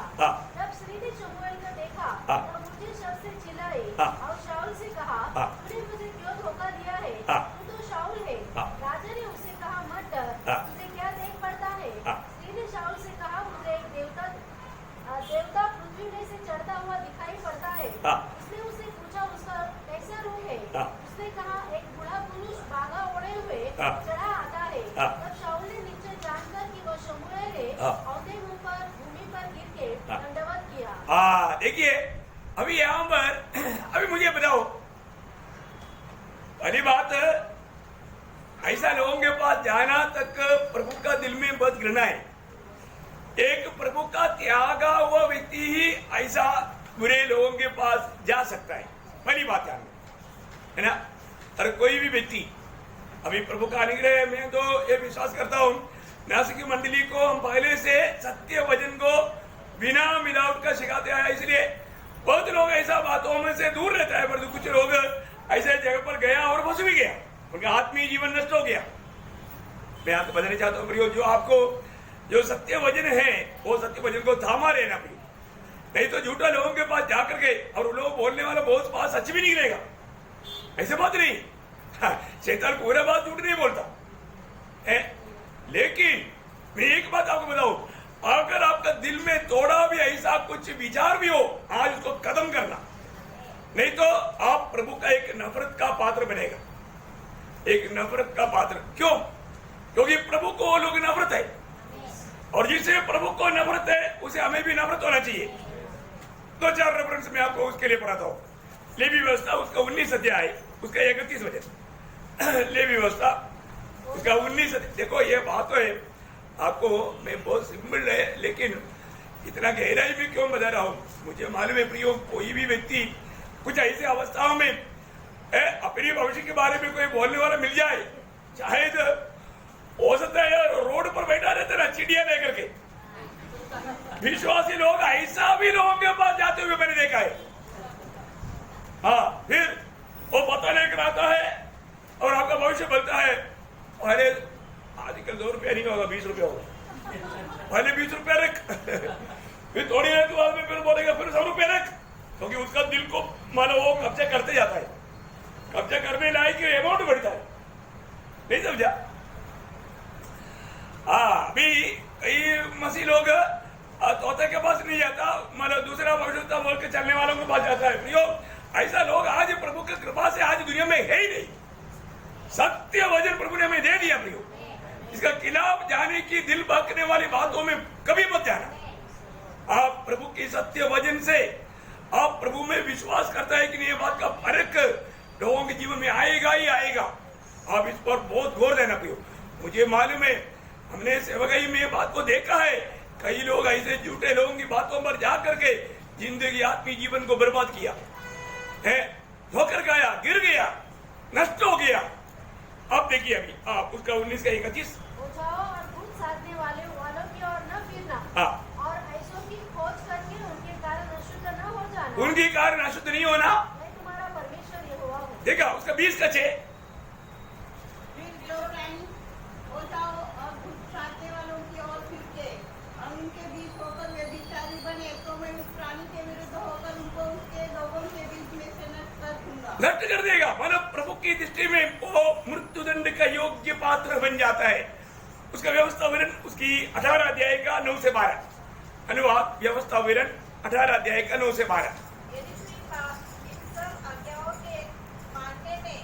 जब स्त्री ने शमूएल को देखा तब ऊंचे शब्द से चिल्लाई और शाऊल से कहा, तूने मुझे क्यों धोखा दिया है? तू तो शाऊल है। राजा ने उसे कहा, मत डर, तुझे क्या देख पड़ता है? स्त्री ने शाऊल से कहा, मुझे एक देवता पृथ्वी में से चढ़ता हुआ दिखाई पड़ता है। उसने उससे पूछा, उसका कैसा रूप है? उसने कहा, एक बूढ़ा पुरुष बागा ओढ़े हुए चढ़ा आता है। तब शाऊल ने निश्चय जानकर कि वो शमूएल है, औंधे मुंह पर भूमि पर गिर के दंडवत किया। देखिए अभी यहाँ पर अभी मुझे बताओ, पहली बात ऐसा लोगों के पास जाना तक प्रभु का दिल में बहुत घृणा है। एक प्रभु का त्यागा हुआ व्यक्ति ही ऐसा बुरे लोगों के पास जा सकता है, पहली बात जानना है ना। और कोई भी व्यक्ति अभी प्रभु का अनुग्रह, मैं तो ये विश्वास करता हूँ नासिक मंडली को हम पहले से सत्य वचन को बिना मिलावट का सिखाते आया, इसलिए बहुत लोग ऐसा बातों में से दूर रहता है। पर कुछ लोग ऐसे जगह पर गया और फंस भी गया, उनका आत्मीय जीवन नष्ट हो गया। मैं आपको बताना चाहता हूँ प्रियो, जो आपको जो सत्य वचन है वो सत्य वचन को थामा रहना प्रियो, नहीं तो झूठा लोगों के पास जाकर के और लोग बोलने वाला बहुत बात सच भी निकलेगा, ऐसे बात नहीं। शैतान पूरा बात झूठ नहीं बोलता है। लेकिन मैं एक बात आपको बताऊं, अगर आपका दिल में थोड़ा भी ऐसा कुछ विचार भी हो, आज उसको खत्म करना, नहीं तो आप प्रभु का एक नफरत का पात्र बनेगा, एक नफरत का पात्र। क्यों? क्योंकि प्रभु को वो लोग नफरत है, और जिसे प्रभु को नफरत है उसे हमें भी नफरत होना चाहिए। 2-4 रेफरेंस में आपको उसके लिए पढ़ाता हूँ। लेवी व्यवस्था उसका 19 अध्याय उसका 31 वचन, लेवी व्यवस्था उसका 19। देखो ये बात तो है आपको, मैं बहुत सिंपल है लेकिन इतना गहराई में क्यों बता रहा हूँ, मुझे मालूम है प्रियो, कोई भी व्यक्ति कुछ ऐसी अवस्थाओं में अपने भविष्य के बारे में कोई बोलने वाला मिल जाए, शायद हो सकता है रोड पर बैठा विश्वासी लोग ऐसा भी लोगों के पास जाते हुए मैंने देखा है। हाँ, फिर वो पता लेकर आता है और आपका भविष्य बोलता है, पहले आजकल 2 रुपया नहीं होगा, 20 रुपया होगा, पहले 20 रुपया रख। फिर थोड़ी देर के बाद में फिर बोलेगा फिर 100 रुपया रख, क्योंकि उसका दिल को मानो वो कब्जा करते जाता है, कब्जा करने लायक अमाउंट बढ़ता है। नहीं समझा? अभी कई मसीह लोग तोते के पास नहीं जाता, मतलब दूसरा भविष्यता बोल के चलने वालों के पास जाता है। प्रियो, ऐसा लोग आज प्रभु की कृपा से आज दुनिया में है ही नहीं। सत्य वचन प्रभु ने हमें दे दिया प्रियो, इसका खिलाफ जाने की दिल बहकने वाली बातों में कभी मत जाना। आप प्रभु की सत्य वचन से आप प्रभु में विश्वास करता है कि नहीं, ये बात का फर्क लोगों के जीवन में आएगा ही आएगा। आप इस पर बहुत गौर देना प्रियो। मुझे मालूम है, हमने सेवकाई में ये बात को देखा है, कई लोग ऐसे झूठे लोगों की बातों पर जा करके जिंदगी आत्मिक जीवन को बर्बाद किया है, धोकर गया, गिर गया, नष्ट हो गया। अब देखिए अभी आप उसका 19 का 31 हो जाओ और भूत साधने वालों की ओर न फिरना, और ऐसों की खोज करके उनके कारण अशुद्ध न हो जाना, उनके कारण अशुद्ध नहीं होना, मैं तुम्हारा परमेश्वर यहोवा हूँ। देखा उसका 20 का 6। फिर जो हो जाओ और भूत साधने वालों की ओर फिर के और उनके बीच होकर व्यभिचारी बने, तो मैं उस प्राणी के विरुद्ध होकर उनको उसके लोगों के बीच में से नष्ट कर दूंगा। नष्ट कर देगा, मतलब प्रभु की दृष्टि में वो मृत्युदंड का योग्य पात्र बन जाता है। उसका व्यवस्था विवरण उसकी 18 अध्याय का 9 से 12 अनुवाद, व्यवस्था विवरण 18 अध्याय का 9 से 12। यदि तू इन सब आज्ञाओं के मानने में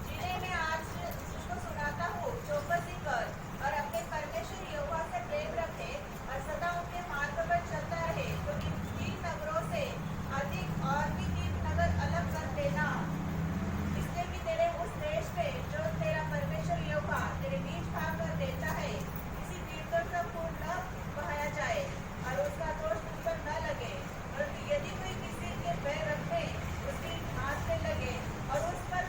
जिन्हें मैं आज तुझको सुनाता हूँ चौकसी कर और अपने परमेश्वर यहोवा से प्रेम रखे और सदा उनके मार्ग पर चलता रहे, तो इन 3 नगरों से अधिक और भी 3 नगर अलग कर देना, इसलिए कि तेरे उस देश में जो तेरा परमेश्वर यहोवा तेरे बीच भाग कर देता है, किसी तीर्थों का खून न बहाया जाए और उसका दोष तुम पर न लगे, परंतु यदि कोई किसी के पैर रखने उसकी हाथ में लगे और उस पर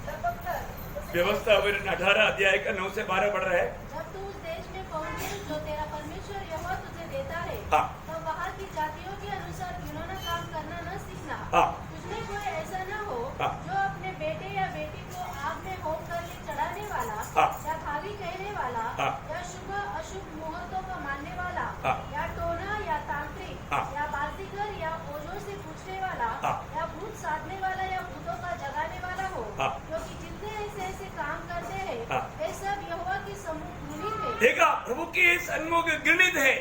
लपक कर उसे- व्यवस्था विवरण 18 अध्याय का 9 से 12 बढ़ रहा है। जब तू उस देश में पहुंचे जो तेरा परमेश्वर यहोवा तुझे देता है, हाँ। तो वहाँ की जातियों के अनुसार घिनौना काम करना न सीखना। हाँ। तुझमें कोई ऐसा न हो हाँ। जो अपने बेटे या बेटी को आग में होम करके चढ़ाने वाला, हाँ। या भावी कहने वाला, हाँ। या शुभ अशुभ मुहूर्तों को मानने वाला, हाँ। या टोना या तांत्रिक, हाँ। या बाजीगर या ओझों से पूछने वाला, हाँ। या भूत साधने वाला या भूतों का जगाने वाला हो, हाँ। क्योंकि जितने ऐसे काम करते हैं हाँ। वे सब यहोवा की सम्मुख घृणित है। देखा, प्रभु के सन्मुख घृणित है।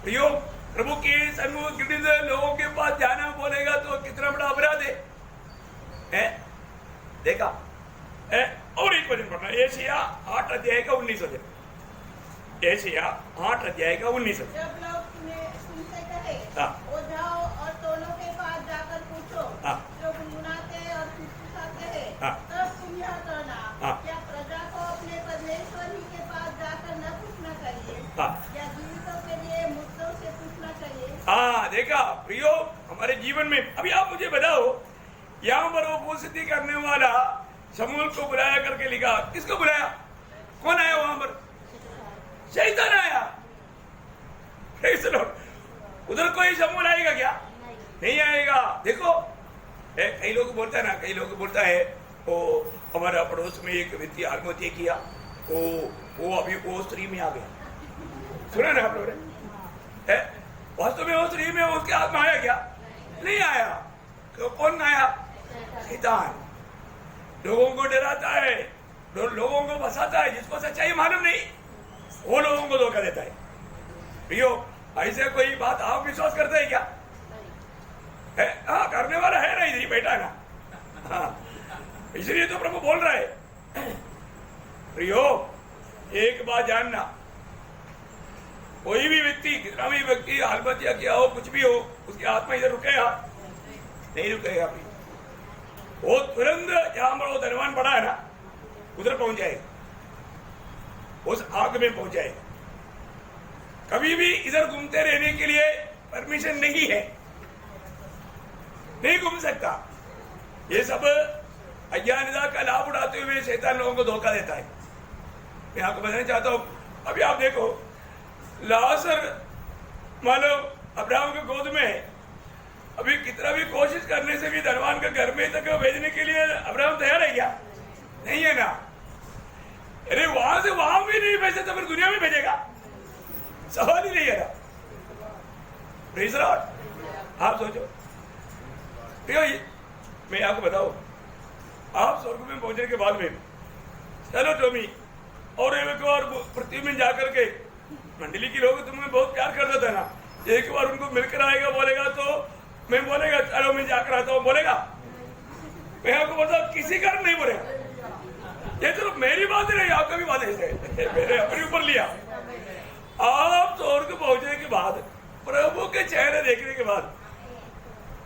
प्रियो, प्रभु के सन्मुख घृणित लोगों के पास जाना बोलेगा तो कितना बड़ा अपराध है? देखा है? और एक वचन पढ़ना, एशिया 8 अध्याय का 19 वचन। एशिया 8 अध्याय का 19 वचन। जब लोग तुमसे कहे, हाँ। ओ जाओ और टोलों के पास जाकर पूछो, हाँ। जो गुनगुनाते और फुसफुसाते हैं, हाँ। तब तुम यह करना, हाँ। क्या प्रजा को अपने परमेश्वर ही के पास जाकर न पूछना चाहिए, हाँ। या जीवितों के लिए मुर्दों से पूछना चाहिए। हाँ, देखा प्रियो, हमारे जीवन में अभी आप मुझे बताओ, यहाँ पर वो भूत सिद्धि करने वाला शमूएल को बुलाया करके लिखा, किसको बुलाया? कौन आया वहां पर? शैतान आया। Praise the Lord। उधर कोई शमूएल आएगा क्या? नहीं आएगा। देखो, कई लोग बोलता है ना, कई लोग बोलता है वो हमारा पड़ोस में एक व्यक्ति आत्महत्या किया, वो अभी वो स्त्री में आ गया। सुना ना आप लोगों ने? वास्तव में वो स्त्री में उसके हाथ में आया क्या? नहीं आया। कौन आया? शैतान। लोगों को डराता है, लोगों को फंसाता है, जिसको सच्चाई मालूम नहीं वो लोगों को धोखा देता है। प्रियो, ऐसे कोई बात आप विश्वास करते हैं क्या? हाँ, करने वाला है ना, इधर बैठा है ना। हाँ, इसलिए तो प्रभु बोल रहा है। प्रियो, एक बात जानना, कोई भी व्यक्ति, कितना भी व्यक्ति आत्महत्या किया हो, कुछ भी हो, उसकी आत्मा इधर रुकेगा नहीं? रुकेगा। वो तुरंत जहां पर वो धनवान पड़ा है ना, उधर पहुंच जाएगा, उस आग में पहुंच जाएगा। कभी भी इधर घूमते रहने के लिए परमिशन नहीं है, नहीं घूम सकता। ये सब अज्ञानता का लाभ उठाते हुए शैतान लोगों को धोखा देता है। मैं आपको बताना चाहता हूं, अभी आप देखो, लाजर मान लो अब्राहम के गोद में अभी कितना भी कोशिश करने से भी धनवान के घर में तक भेजने के लिए अब्राहम तैयार है क्या? नहीं है ना। अरे वहां से वहां भी नहीं भेजे तो फिर दुनिया में भेजेगा? सवाल ही नहीं है ना। Praise Lord. आप सोचो, मैं आपको बताऊं, आप स्वर्ग में पहुंचने के बाद में चलो टोमी और एक बार पृथ्वी में जाकर के मंडली की लोग तुम्हें बहुत प्यार करता था ना, एक बार उनको मिलकर आएगा बोलेगा तो मैं बोलेगा चलो मैं जाकर आता हूँ बोलेगा? मैं आपको बताऊं किसी कारण नहीं बोलेगा। ये तो मेरी बात नहीं, आपका भी बात है, मैंने अपने ऊपर लिया। आप स्वर्ग पहुंचने के बाद प्रभु के चेहरे देखने के बाद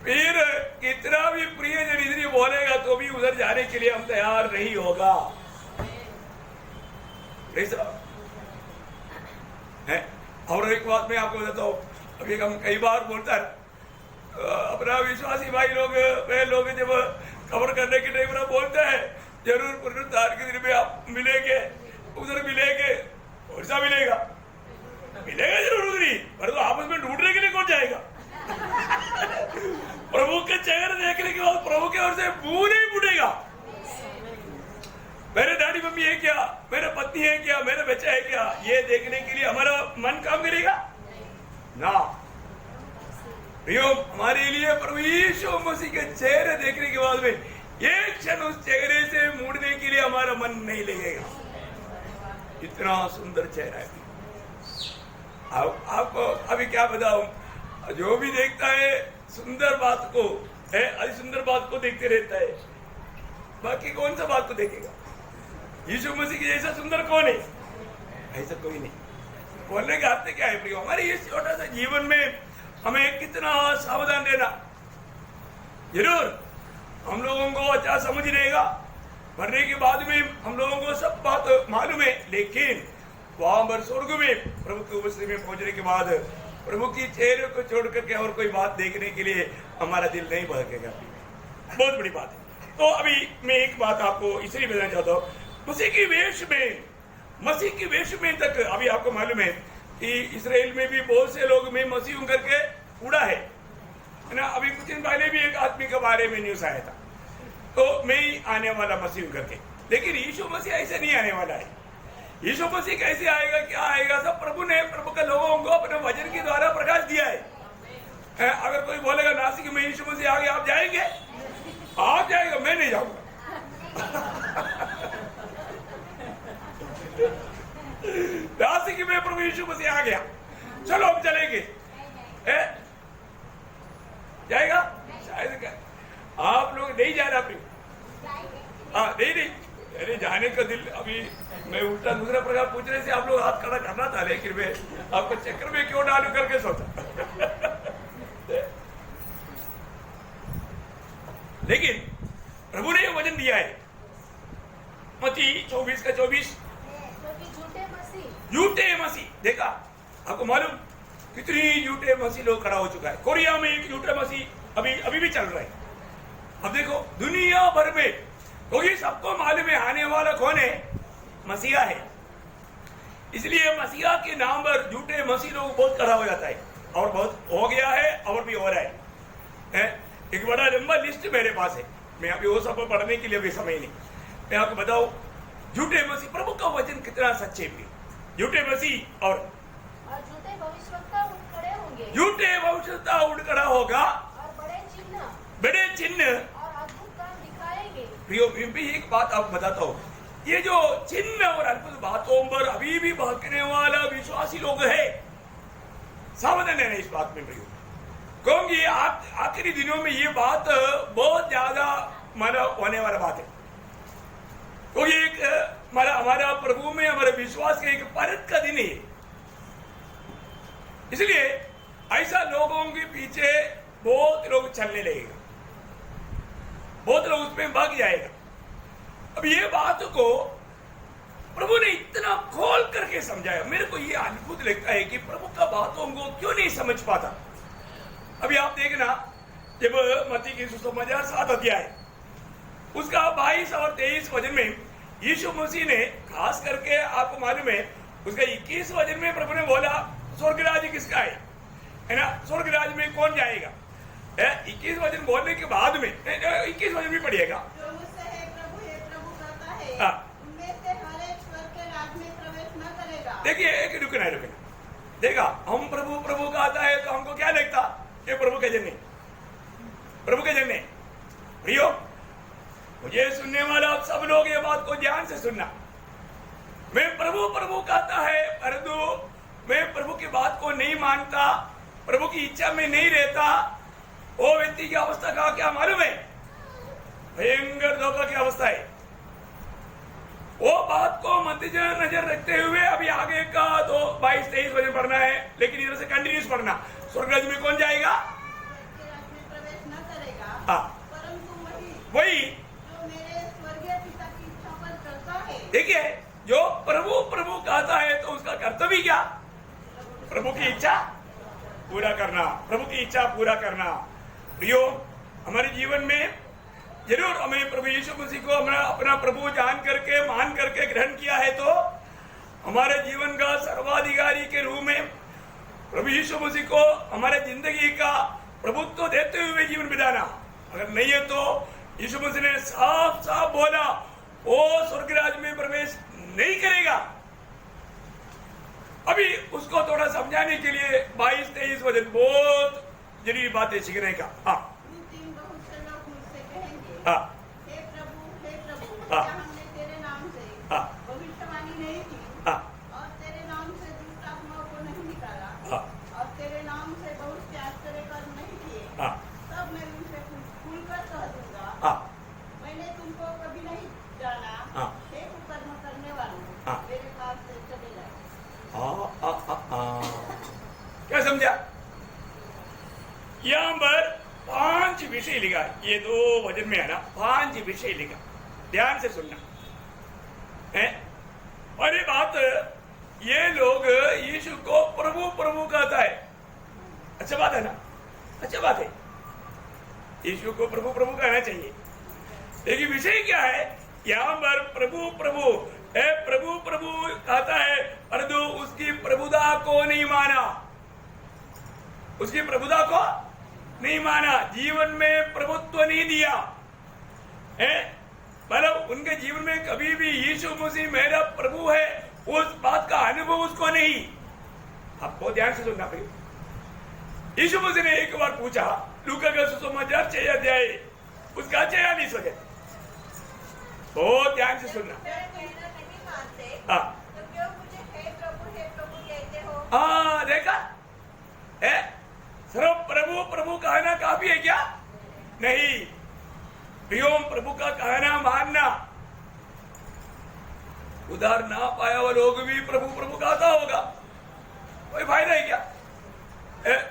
फिर कितना भी प्रिय जन बोलेगा तो भी उधर जाने के लिए हम तैयार नहीं होगा। है? और एक बात मैं आपको बताता हूँ, अभी हम कई बार बोलता है अपना विश्वासी भाई लोग वे लोग जब कवर करने के टाइम बोलते हैं जरूर पुनरुद्धार के दिन में आप मिलेंगे, उधर मिलेंगे। और सा मिलेगा जरूर उधरी, पर तो आपस में ढूंढने के लिए कौन जाएगा? प्रभु के चेहरे देखने के बाद प्रभु की ओर से मुंह नहीं फूटेगा। मेरे डैडी मम्मी है क्या, मेरे पत्नी है क्या, मेरे बच्चा है क्या, ये देखने के लिए हमारा मन काम करेगा ना। हमारे लिए प्रभु यीशु मसीह के चेहरे देखने के बाद में एक क्षण उस चेहरे से मुड़ने के लिए हमारा मन नहीं लगेगा। इतना सुंदर चेहरा है। आपको अभी क्या बताऊं, जो भी देखता है सुंदर बात को है, अति सुंदर बात को देखते रहता है, बाकी कौन सा बात को देखेगा? यीशु मसीह के जैसा सुंदर कौन है? ऐसा कोई नहीं। बोलने का अर्थ क्या है प्रियो? हमारे इस छोटा सा जीवन में हमें कितना सावधान रहना। जरूर हम लोगों को अच्छा समझ रहेगा, मरने के बाद में हम लोगों को सब बात मालूम है, लेकिन वहां पर स्वर्ग में प्रभु की उपस्थिति में पहुंचने के बाद प्रभु की चेहरे को छोड़ करके और कोई बात देखने के लिए हमारा दिल नहीं भड़केगा। बहुत बड़ी बात है। तो अभी मैं एक बात आपको इसलिए बताना चाहता हूँ, मसीह की वेश में तक अभी आपको मालूम है कि इसराइल में भी बहुत से लोग में मसीह करके उड़ा है ना। अभी कुछ दिन पहले भी एक आदमी के बारे में न्यूज आया था, तो मैं ही आने वाला मसीह करके, लेकिन यीशु मसीह ऐसे नहीं आने वाला है। यीशु मसीह कैसे आएगा, क्या आएगा, सब प्रभु ने प्रभु के लोगों को अपने वचन के द्वारा प्रकाश दिया है। अगर कोई बोलेगा नासिक में यीशु मसीह आ गया, आप जाएंगे? आप जाएगा, मैं नहीं जाऊंगा। नासिक में प्रभु यीशु मसीह आ गया, चलो हम चलेंगे, जाएगा? शायद आप लोग नहीं जा रहा प्रिय। नहीं अरे जाने का दिल, अभी मैं उल्टा दूसरा प्रकार पूछने से आप लोग हाथ खड़ा करना था, लेकिन मैं आपको चक्कर में क्यों डालू करके सोचा। लेकिन प्रभु ने वचन दिया है, मत्ती 24 का 24, झूठे मसीह। देखा आपको मालूम कितनी झूठे मसीह लोग खड़ा हो चुका है। कोरिया में एक झूठा मसीह अभी भी चल रहा है। अब देखो दुनिया भर में, क्योंकि सबको मालूम है आने वाला कौन है, मसीहा है। इसलिए मसीहा के नाम पर झूठे मसीह लोग बहुत खड़ा हो जाता है, और बहुत हो गया है और भी हो रहा है। एक बड़ा लंबा लिस्ट मेरे पास है, मैं अभी वो सब पढ़ने के लिए भी समय नहीं। मैं आपको बताऊं झूठे मसीह, प्रभु का वचन कितना सच्चे भी, झूठे मसीह और झूठे भविष्यवक्ता उठ खड़े होंगे, झूठे भविष्यवक्ता उठ खड़ा होगा, और बड़े चिन्ह और अद्भुत काम दिखाएंगे। प्रियो भी एक बात आपको बताता हूँ, ये जो चिन्ह और अद्भुत बातों पर अभी भी भागने वाला विश्वासी लोग है, सावधान है इस बात में प्रियो, क्योंकि आखिरी दिनों में ये बात बहुत ज्यादा माना होने वाला बात है। तो ये एक हमारा प्रभु में हमारे विश्वास का एक परख का दिन है। इसलिए ऐसा लोगों के पीछे बहुत लोग चलने लगेगा, बहुत लोग उसमें भाग जाएगा। अब ये बात को प्रभु ने इतना खोल करके समझाया, मेरे को ये अद्भुत लगता है कि प्रभु का बातों को क्यों नहीं समझ पाता। अभी आप देखना, जब मत्ती की सुसमाचार 7 अध्याय उसका 22 और 23 वचन में यीशु मसीह ने खास करके आपको मालूम है उसका 21 वचन में प्रभु ने बोला स्वर्ग राज्य किसका है, है ना, स्वर्ग राज्य में कौन जाएगा? 21 वचन बोलने के बाद में 21 वचन भी पढ़िएगा। जो मुझसे हे प्रभु कहता है, हाँ। उनमें से हर एक स्वर्ग के राज्य में प्रवेश न करेगा। देखिए, एक रुकना देखा, हम प्रभु प्रभु कहता है तो हमको क्या लगता? ये प्रभु के जन नहीं, प्रभु के जन नहीं। प्रियो, मुझे सुनने वाला आप सब लोग ये बात को ध्यान से सुनना। मैं प्रभु प्रभु कहता है, परंतु मैं प्रभु की बात को नहीं मानता, प्रभु की इच्छा में नहीं रहता, वो व्यक्ति की अवस्था का क्या मालूम है? भयंकर धोखा की अवस्था है। वो बात को मद्देनजर रखते हुए अभी आगे का 22-23 वचन पढ़ना है, लेकिन इधर से कंटिन्यूस पढ़ना। स्वर्ग राज्य में कौन जाएगा? स्वर्ग के राज्य में प्रवेश न करेगा, हाँ। परंतु वही जो मेरे स्वर्गीय पिता की इच्छा पर चलता है। देखिए, जो प्रभु प्रभु कहता है तो उसका कर्तव्य क्या? प्रभु की इच्छा पूरा करना, प्रभु की इच्छा पूरा करना। प्रियो, हमारे जीवन में जरूर हमें प्रभु यीशु मसीह को अपना प्रभु जान करके मान करके ग्रहण किया है तो हमारे जीवन का सर्वाधिकारी के रूप में प्रभु यीशु मसीह को हमारे जिंदगी का प्रभुत्व देते हुए जीवन बिताना। अगर नहीं है तो यीशु मसीह ने साफ साफ बोला, वो स्वर्ग राज्य में प्रवेश नहीं करेगा। अभी उसको थोड़ा समझाने के लिए 22-23 वचन बहुत जरूरी बातें सीखने का। हाँ, बहुत से लोग मुझसे कहेंगे, हाँ, हे प्रभु हाँ। क्या हमने तेरे नाम से हाँ। भविष्यवाणी नहीं की, हाँ, और तेरे नाम से दुष्ट आत्माओं को नहीं निकाला, हाँ, और तेरे नाम से बहुत से आश्चर्य कर्म नहीं किए, हाँ, तब मैं उनसे खुलकर कह दूंगा, हाँ, मैंने तुमको कभी नहीं जाना, हाँ। हे कुकर्म करने वालों, हाँ। मेरे पास से चले जाओ। क्या समझा? यहां पर 5 विषय लिखा, ये 2 वचन में है ना, 5 विषय लिखा, ध्यान से सुनना है। और ये बात, ये लोग यीशु को प्रभु प्रभु कहता है, अच्छा बात है ना, अच्छा बात है, यीशु को प्रभु प्रभु कहना चाहिए। लेकिन विषय क्या है? यहां पर प्रभु प्रभु प्रभु प्रभु कहता है, परंतु उसकी प्रभुता को नहीं माना, उसकी प्रभुता को नहीं माना, जीवन में प्रभुत्व नहीं दिया है। मतलब उनके जीवन में कभी भी यीशु मसीह मेरा प्रभु है, उस बात का अनुभव उसको नहीं। आपको ध्यान से सुनना पड़ेगा। यीशु मसीह ने एक बार पूछा, लूका का सुसमाचार 6 अध्याय उसका 46 वचन, बहुत ध्यान से सुनना। नहीं मानते, हाँ, तो क्यों मुझे हे प्रभु कहते हो? हाँ, देखा है, सिर्फ प्रभु प्रभु कहना काफी है क्या? नहीं, प्रियोम प्रभु का कहना मानना। उधार ना पाया हुआ लोग भी प्रभु प्रभु कहता होगा, कोई फायदा है क्या?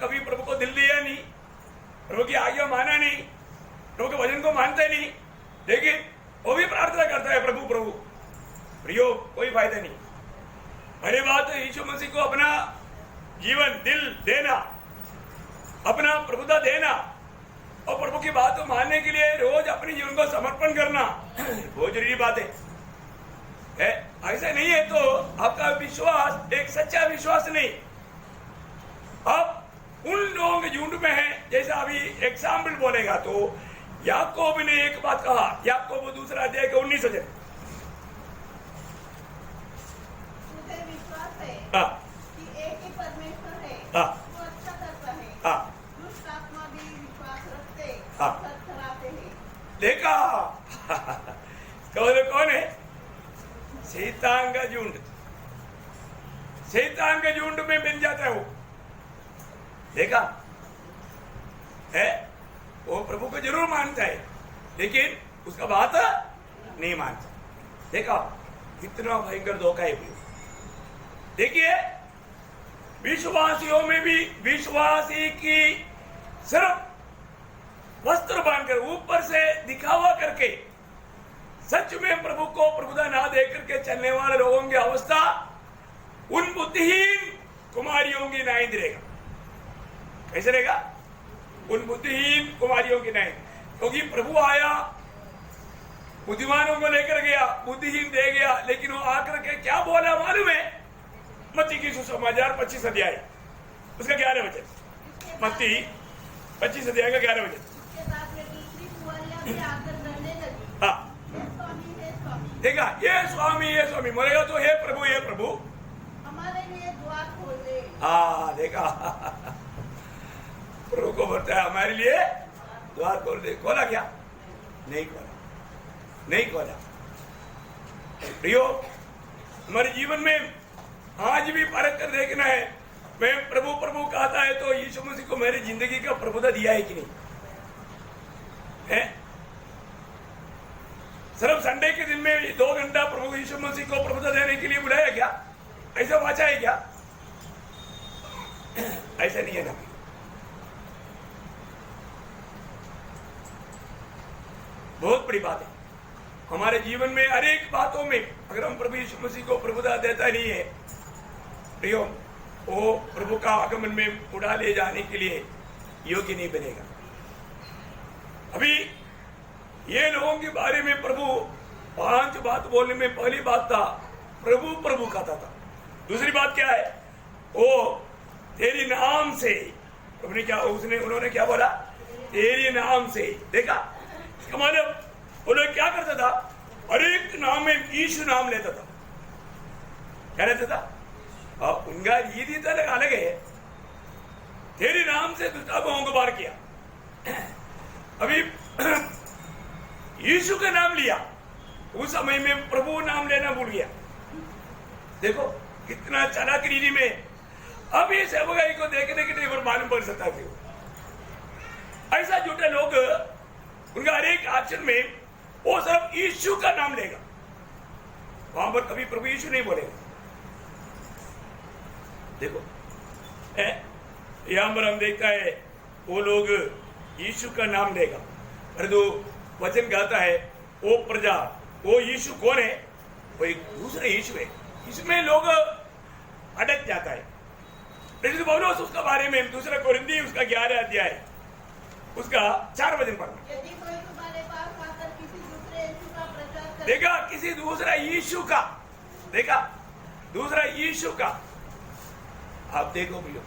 कभी प्रभु को दिल दिया नहीं, प्रभु की आज्ञा माना नहीं, प्रभु के वचन को मानते नहीं, लेकिन वो भी प्रार्थना करता है प्रभु प्रभु। प्रियो, कोई फायदा नहीं। पहली बात है यीशु मसीह को अपना जीवन दिल देना, अपना प्रभुता देना, और प्रभु की बात को मानने के लिए रोज अपने जीवन को समर्पण करना, बहुत जरूरी बात है। ऐसा नहीं है तो आपका विश्वास एक सच्चा विश्वास नहीं। अब उन लोगों के झुंड में है, जैसा अभी एग्जाम्पल बोलेगा तो याकूब ने एक बात कहा, याकूब 2 अध्याय के 19 वचन। मुझे विश्वास है हाँ, कि एक ही परमेश्वर है, हाँ, वो अच्छा करता है, हाँ, दुष्ट आत्मा भी विश्वास रखते, हाँ। थरथराते हैं। देखा कौन है? शैतान का झुंड, शैतान के झुंड में मिल जाता है वो। देखा है, वो प्रभु को जरूर मानता है, लेकिन उसका बात नहीं मानता। देखा कितना भयंकर धोखा है। देखिए, विश्वासियों में भी विश्वासी की सिर्फ वस्त्र बांधकर ऊपर से दिखावा करके सच में प्रभु को प्रभुता ना दे करके चलने वाले लोगों की अवस्था उन बुद्धिहीन कुमारियों की न्याय रहेगा। कैसे रहेगा? उन बुद्धिहीन कुमारियों की न्याय, क्योंकि प्रभु आया, बुद्धिमानों को लेकर गया, बुद्धिहीन दे गया, लेकिन वो आकर के क्या बोला मालूम है? मत्ती की सुसमाचार 25 अध्याय उसका 11 वचन। मत्ती 25 अध्याय का 11 वचन। उसके बाद में दूसरी कुंवरियां भी आकर गढ़ने लगी। हाँ हे स्वामी देखा, ये स्वामी बोलेगा तो हे प्रभु हमारे लिए द्वार खोल दे। हाँ देखा, प्रभु को बोलता है हमारे लिए द्वार खोल दे। खोला क्या? नहीं खोला। प्रियो, हमारे जीवन में आज भी परख कर देखना है, मैं प्रभु कहता है तो यीशु मसीह को मेरी जिंदगी का प्रभुता दिया है कि नहीं है? सिर्फ संडे के दिन में 2 घंटा प्रभु यीशु मसीह को प्रभुता देने के लिए बुलाया क्या? ऐसा वाचा है क्या? ऐसा नहीं है ना। बहुत बड़ी बात है हमारे जीवन में। हर एक बातों में अगर हम प्रभु यीशु मसीह को प्रभुता देता नहीं है प्रियो, वो प्रभु का आगमन में उड़ा ले जाने के लिए योग्य नहीं बनेगा। अभी ये लोगों के बारे में प्रभु 5 बात बोलने में पहली बात था प्रभु कहता था। दूसरी बात क्या है? वो तेरी नाम से, प्रभु ने क्या उन्होंने क्या बोला? तेरी नाम से। देखा, इसका मतलब वो लोग क्या करता था? हर एक नाम में यीशु नाम लेता था। क्या लेता था? उनका रीति तो अलग है। तेरे नाम से दुष्टात्माओं को बाहर किया। अभी यीशु का नाम लिया, उस समय में प्रभु नाम लेना भूल गया। देखो कितना चालाक रीति में। अब ये सेवकाई को देखने के लिए मालूम पड़ सकता है। ऐसा झूठे लोग उनका हर एक एक्शन में वो सिर्फ यीशु का नाम लेगा, वहां पर कभी प्रभु यीशु नहीं बोलेगा। देखो यहां पर हम देखता है वो लोग यीशु का नाम लेगा, परंतु वचन कहता है वो प्रजा, वो यीशु कौन है? वो एक दूसरा यीशु है। इसमें लोग अटक जाता है। पौलुस उसका बारे में 2 कोरिन्थी उसका 11 अध्याय उसका 4 वचन पढ़ना। यदि कोई तुम्हारे पास आकर किसी दूसरे यीशु का प्रचार करे, देखा, किसी दूसरा यीशु का, देखा दूसरा यीशु का। आप देखो भैया,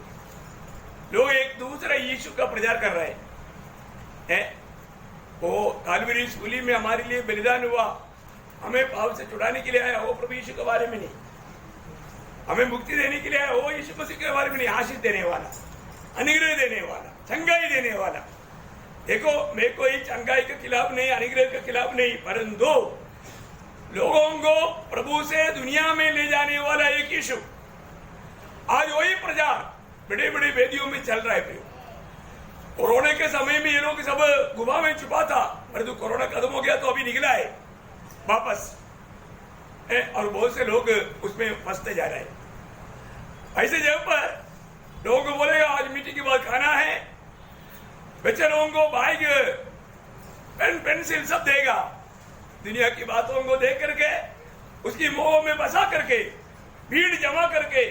लोग एक दूसरा यीशु का प्रचार कर रहे हैं। वो कालवरी सूली में हमारे लिए बलिदान हुआ, हमें पाप से छुड़ाने के लिए आया, वो प्रभु यीशु के बारे में नहीं। हमें मुक्ति देने के लिए आया, वो यीशु मसीह के बारे में नहीं। आशीष देने वाला, अनुग्रह देने वाला, चंगाई देने वाला। देखो, मैं कोई चंगाई के खिलाफ नहीं, अनुग्रह के खिलाफ नहीं, परंतु लोगों को प्रभु से दुनिया में ले जाने वाला एक यीशु। आज वही प्रचार बड़े बड़े वेदियों में चल रहा है। कोरोना के समय में ये लोग सब गुफा में छुपा था, परंतु कोरोना खत्म हो गया तो अभी निकला है वापस, और बहुत से लोग उसमें फंसते जा रहे हैं। ऐसे जगह पर लोगों को बोलेगा आज मीटिंग के बाद खाना है, बच्चे लोगों को बाइक, पेन, पेंसिल सब देगा। दुनिया की बातों को देख करके उसकी मोह में बसा करके भीड़ जमा करके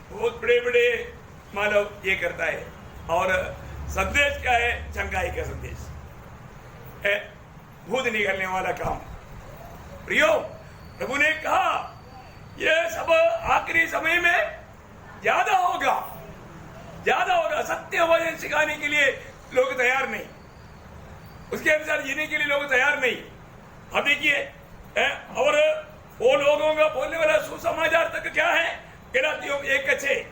बहुत बड़े बड़े मानव ये करता है। और संदेश क्या है? चंगाई का संदेश है, भूत निकलने वाला काम। प्रियो, प्रभु ने कहा ये सब आखिरी समय में ज्यादा होगा। सत्य वचन सिखाने के लिए लोग तैयार नहीं, उसके अनुसार जीने के लिए लोग तैयार नहीं। अब देखिए, और वो लोगों का बोलने वाला सुसमाचार तक क्या है? गलातियों 1:6,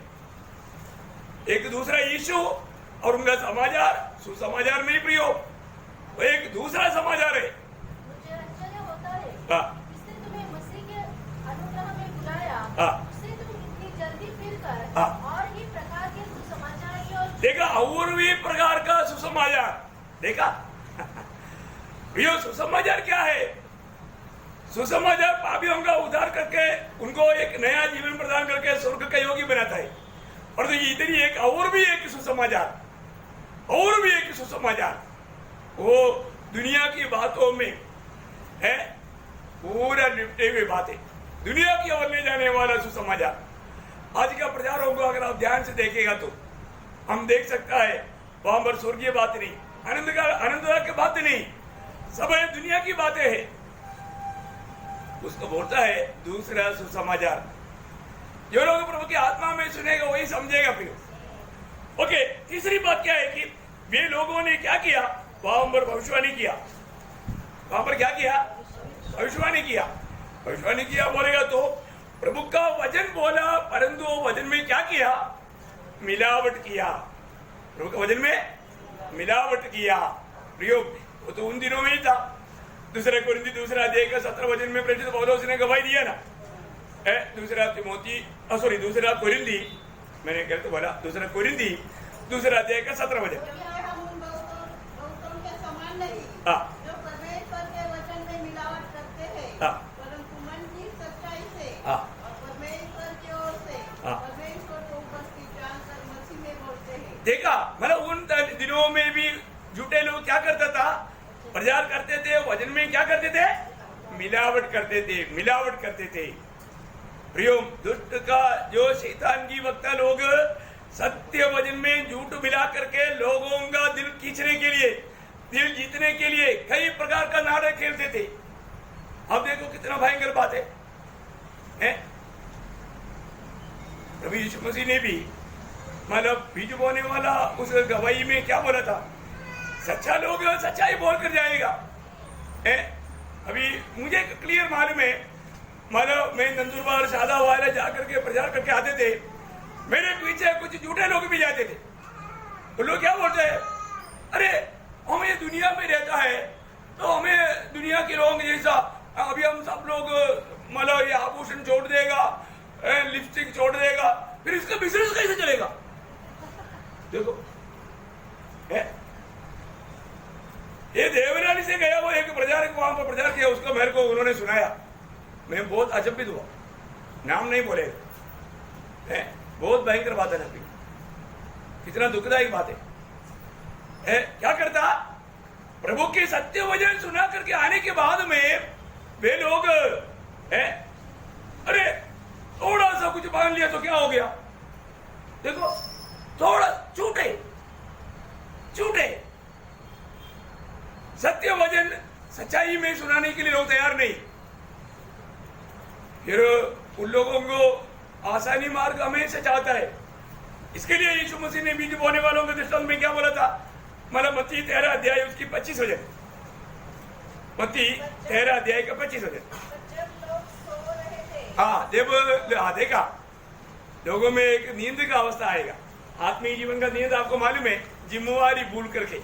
एक दूसरा यीशु और उनका समाचार सुसमाचार नहीं प्रियो, वो एक दूसरा समाचार है। मुझे आश्चर्य होता है जिसने तुम्हें मसीह के अनुग्रह में बुलाया, उससे तुम इतनी जल्दी फिरकर और ही प्रकार के सुसमाचार की ओर। देखा, और भी प्रकार का सुसमाचार। देखा प्रियो, सुसमाचार क्या है? सुसमाचार पापियों का उद्धार करके उनको एक नया जीवन प्रदान करके स्वर्ग का योगी बनाता है। और तो इधर ही एक और भी एक सुसमाचार, वो दुनिया की बातों में है, पूरा निपटे हुए बातें, दुनिया की ओर ले जाने वाला सुसमाचार। आज का प्रचारों को अगर आप ध्यान से देखेगा तो हम देख सकता है वहां पर स्वर्गीय बात नहीं, आनंद की बात नहीं, सब दुनिया की बातें हैं। उसको बोलता है दूसरा सुसमाचार। जो लोग प्रभु की आत्मा में सुनेगा वही समझेगा। फिर ओके, तीसरी बात क्या है कि वे लोगों ने क्या किया, वहां पर भविष्यवाणी किया। वहां पर क्या किया, भविष्यवाणी किया। भविष्यवाणी किया बोलेगा तो प्रभु का वचन बोला, परंतु वचन में क्या किया, मिलावट किया। प्रभु के वचन में मिलावट किया। प्रयोग वो तो उन दिनों में ही था। दूसरे कोरिन्थी दूसरा अध्याय का 17 वचन में प्रेरित पौलुस ने गवाही दिया ना। दूसरा कोरिन्थी, मैंने कहते तो बोला दूसरा कोरिन्थी दूसरा अध्याय का 17 वचन। हम उन बहुतों के समान नहीं हाँ। जो परमेश्वर के वचन में मिलावट करते हैं, हाँ। परंतु मन की सच्चाई से हाँ। और परमेश्वर की ओर से हाँ। परमेश्वर को उपस्थित जानकर मसीह में बोलते हैं। देखा, मतलब उन दिनों में भी झूठे लोग क्या करता था, प्रचार करते थे, वचन में क्या करते थे, मिलावट करते थे, मिलावट करते थे। प्रियो, दुष्ट का जो शैतान की वक्ता लोग सत्य वचन में झूठ मिला करके लोगों का दिल खींचने के लिए, दिल जीतने के लिए कई प्रकार का नाटक खेलते थे। अब देखो कितना भयंकर बात है? प्रभु यीशु मसीह ने भी मतलब बीज बोने वाला उस गवाही में क्या बोला था, सच्चा लोग सच्चाई बोलकर जाएगा। अभी मुझे क्लियर मालूम है, मतलब मैं नंदुरबार शादा वाले जाकर के प्रचार करके आते थे, मेरे पीछे कुछ झूठे लोग भी जाते थे। वो लोग क्या बोलते हैं, अरे हम ये दुनिया में रहता है तो हमें दुनिया के लोग जैसा अभी हम सब लोग मतलब ये आभूषण छोड़ देगा, लिपस्टिक छोड़ देगा, फिर इसका बिजनेस कैसे चलेगा? देखो ये देवनाली से गया वो एक प्रचारक वहां पर प्रचार किया, उसको मेरे को उन्होंने सुनाया, मैं बहुत अचंभित हुआ। नाम नहीं बोलेगा, बहुत भयंकर बात है ना, कितना दुखदायी बात है। क्या करता, प्रभु के सत्य वचन सुना करके आने के बाद में वे लोग अरे थोड़ा सा कुछ मान लिया तो क्या हो गया, देखो थोड़ा झूठे सत्य वचन सच्चाई में सुनाने के लिए लोग तैयार नहीं। फिर उन लोगों को आसानी मार्ग हमेशा चाहता है। इसके लिए यीशु मसीह ने बीज बोने वालों के दृष्टांत में क्या बोला था, मतलब मत्ती 13 अध्याय उसकी 25 वचन, मत्ती 13 अध्याय का 25 वचन। जब लोग सो रहे थे, हाँ जब देखा लोगों में एक नींद का अवस्था आएगा। आत्मीय जीवन का नींद आपको मालूम है, जिम्मेवारी भूल करके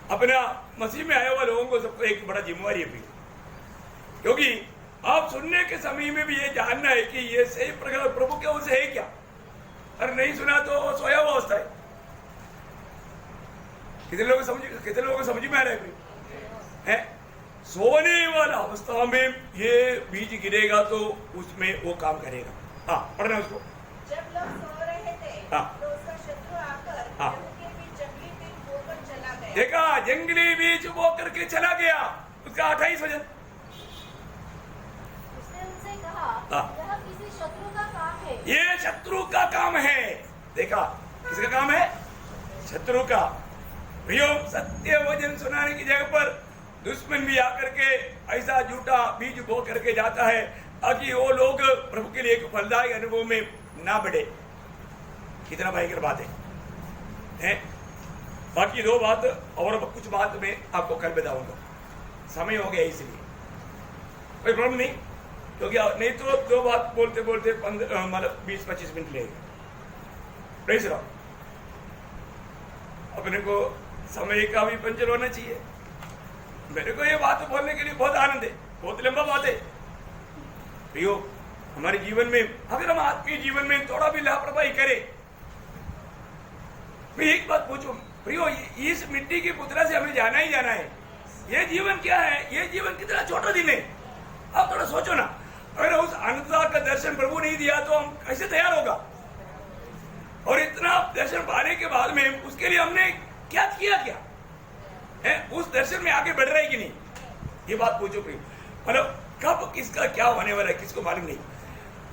अपना मसीह में आए हुए लोगों को सबको एक बड़ा जिम्मेवारी है, क्योंकि आप सुनने के समय में भी ये जानना है कि ये सही प्रकार प्रभु के ओर से है क्या, और नहीं सुना तो सोया हुआ अवस्था है। कितने लोग समझ में आ रहा है? सोने वाला अवस्था में ये बीज गिरेगा तो उसमें वो काम करेगा। हाँ, पढ़ना उसको। जब लोग सो रहे थे, हाँ। तो उसका शत्रु आकर हाँ। उनके बीच जंगली बीज बोकर चला गया। देखा, जंगली बीज बो करके चला गया। उसका 28 वचन। उसने उनसे कहा, हाँ। यह किसी शत्रु का काम है। ये शत्रु का काम है। देखा, किसका काम है? शत्रु का। प्रियो, सत्य वचन सुनाने की जगह पर दुश्मन भी आकर के ऐसा झूठा बीज बो करके जाता है ताकि वो लोग प्रभु के लिए एक फलदायी अनुभव में ना बढ़े। कितना भयंकर बात है? बाकी दो बात और कुछ बात में आपको कल बताऊंगा, समय हो गया इसलिए कोई प्रॉब्लम नहीं, क्योंकि नहीं तो दो बात बोलते बोलते 20-25 मिनट लगेगा। प्रेज रहो, अपने को समय का भी पंचर होना चाहिए। मेरे को ये बात बोलने के लिए बहुत आनंद है, बहुत लंबा बात है। प्रियो, हमारे जीवन में अगर हम आत्मीय जीवन में थोड़ा भी लापरवाही करें, मैं एक बात पूछूं प्रियो, इस मिट्टी की पुतला से हमें जाना ही जाना है। ये जीवन क्या है? ये जीवन कितना छोटा दिन है। आप थोड़ा सोचो ना, अगर उस अनंतता का दर्शन प्रभु नहीं दिया तो हम कैसे तैयार होगा? और इतना दर्शन पाने के बाद में उसके लिए हमने क्या किया क्या है? उस दर्शन में आगे बढ़ रहा है कि नहीं? ये बात पूछो प्रियो। मतलब कब किसका क्या होने वाला है किसको मालूम नहीं।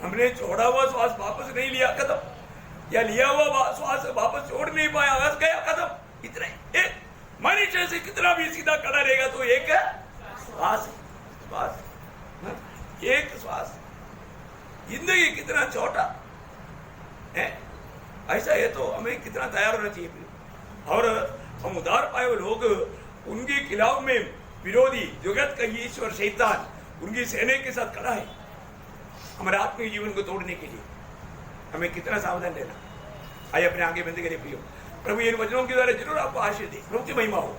हमने छोड़ा हुआ श्वास वापस नहीं लिया, खत्म, या लिया हुआ श्वास वापस छोड़ नहीं पाया, बस गया, खत्म। इतना एक मनुष्य से कितना भी सीधा खड़ा रहेगा तो एक श्वास, एक श्वास। जिंदगी कितना छोटा है, ऐसा है तो हमें कितना तैयार होना चाहिए प्रियो। और हम उद्धार पाए हुए लोग उनके खिलाफ में विरोधी जगत का ईश्वर शैतान उनकी सेना के साथ खड़ा है हमारे आत्मिक जीवन को तोड़ने के लिए। हमें कितना सावधान रहना। आइए अपने आगे बंद करिए प्रियो। प्रभु इन वचनों के द्वारा जरूर आपको आशीष दे, प्रभु की महिमा हो।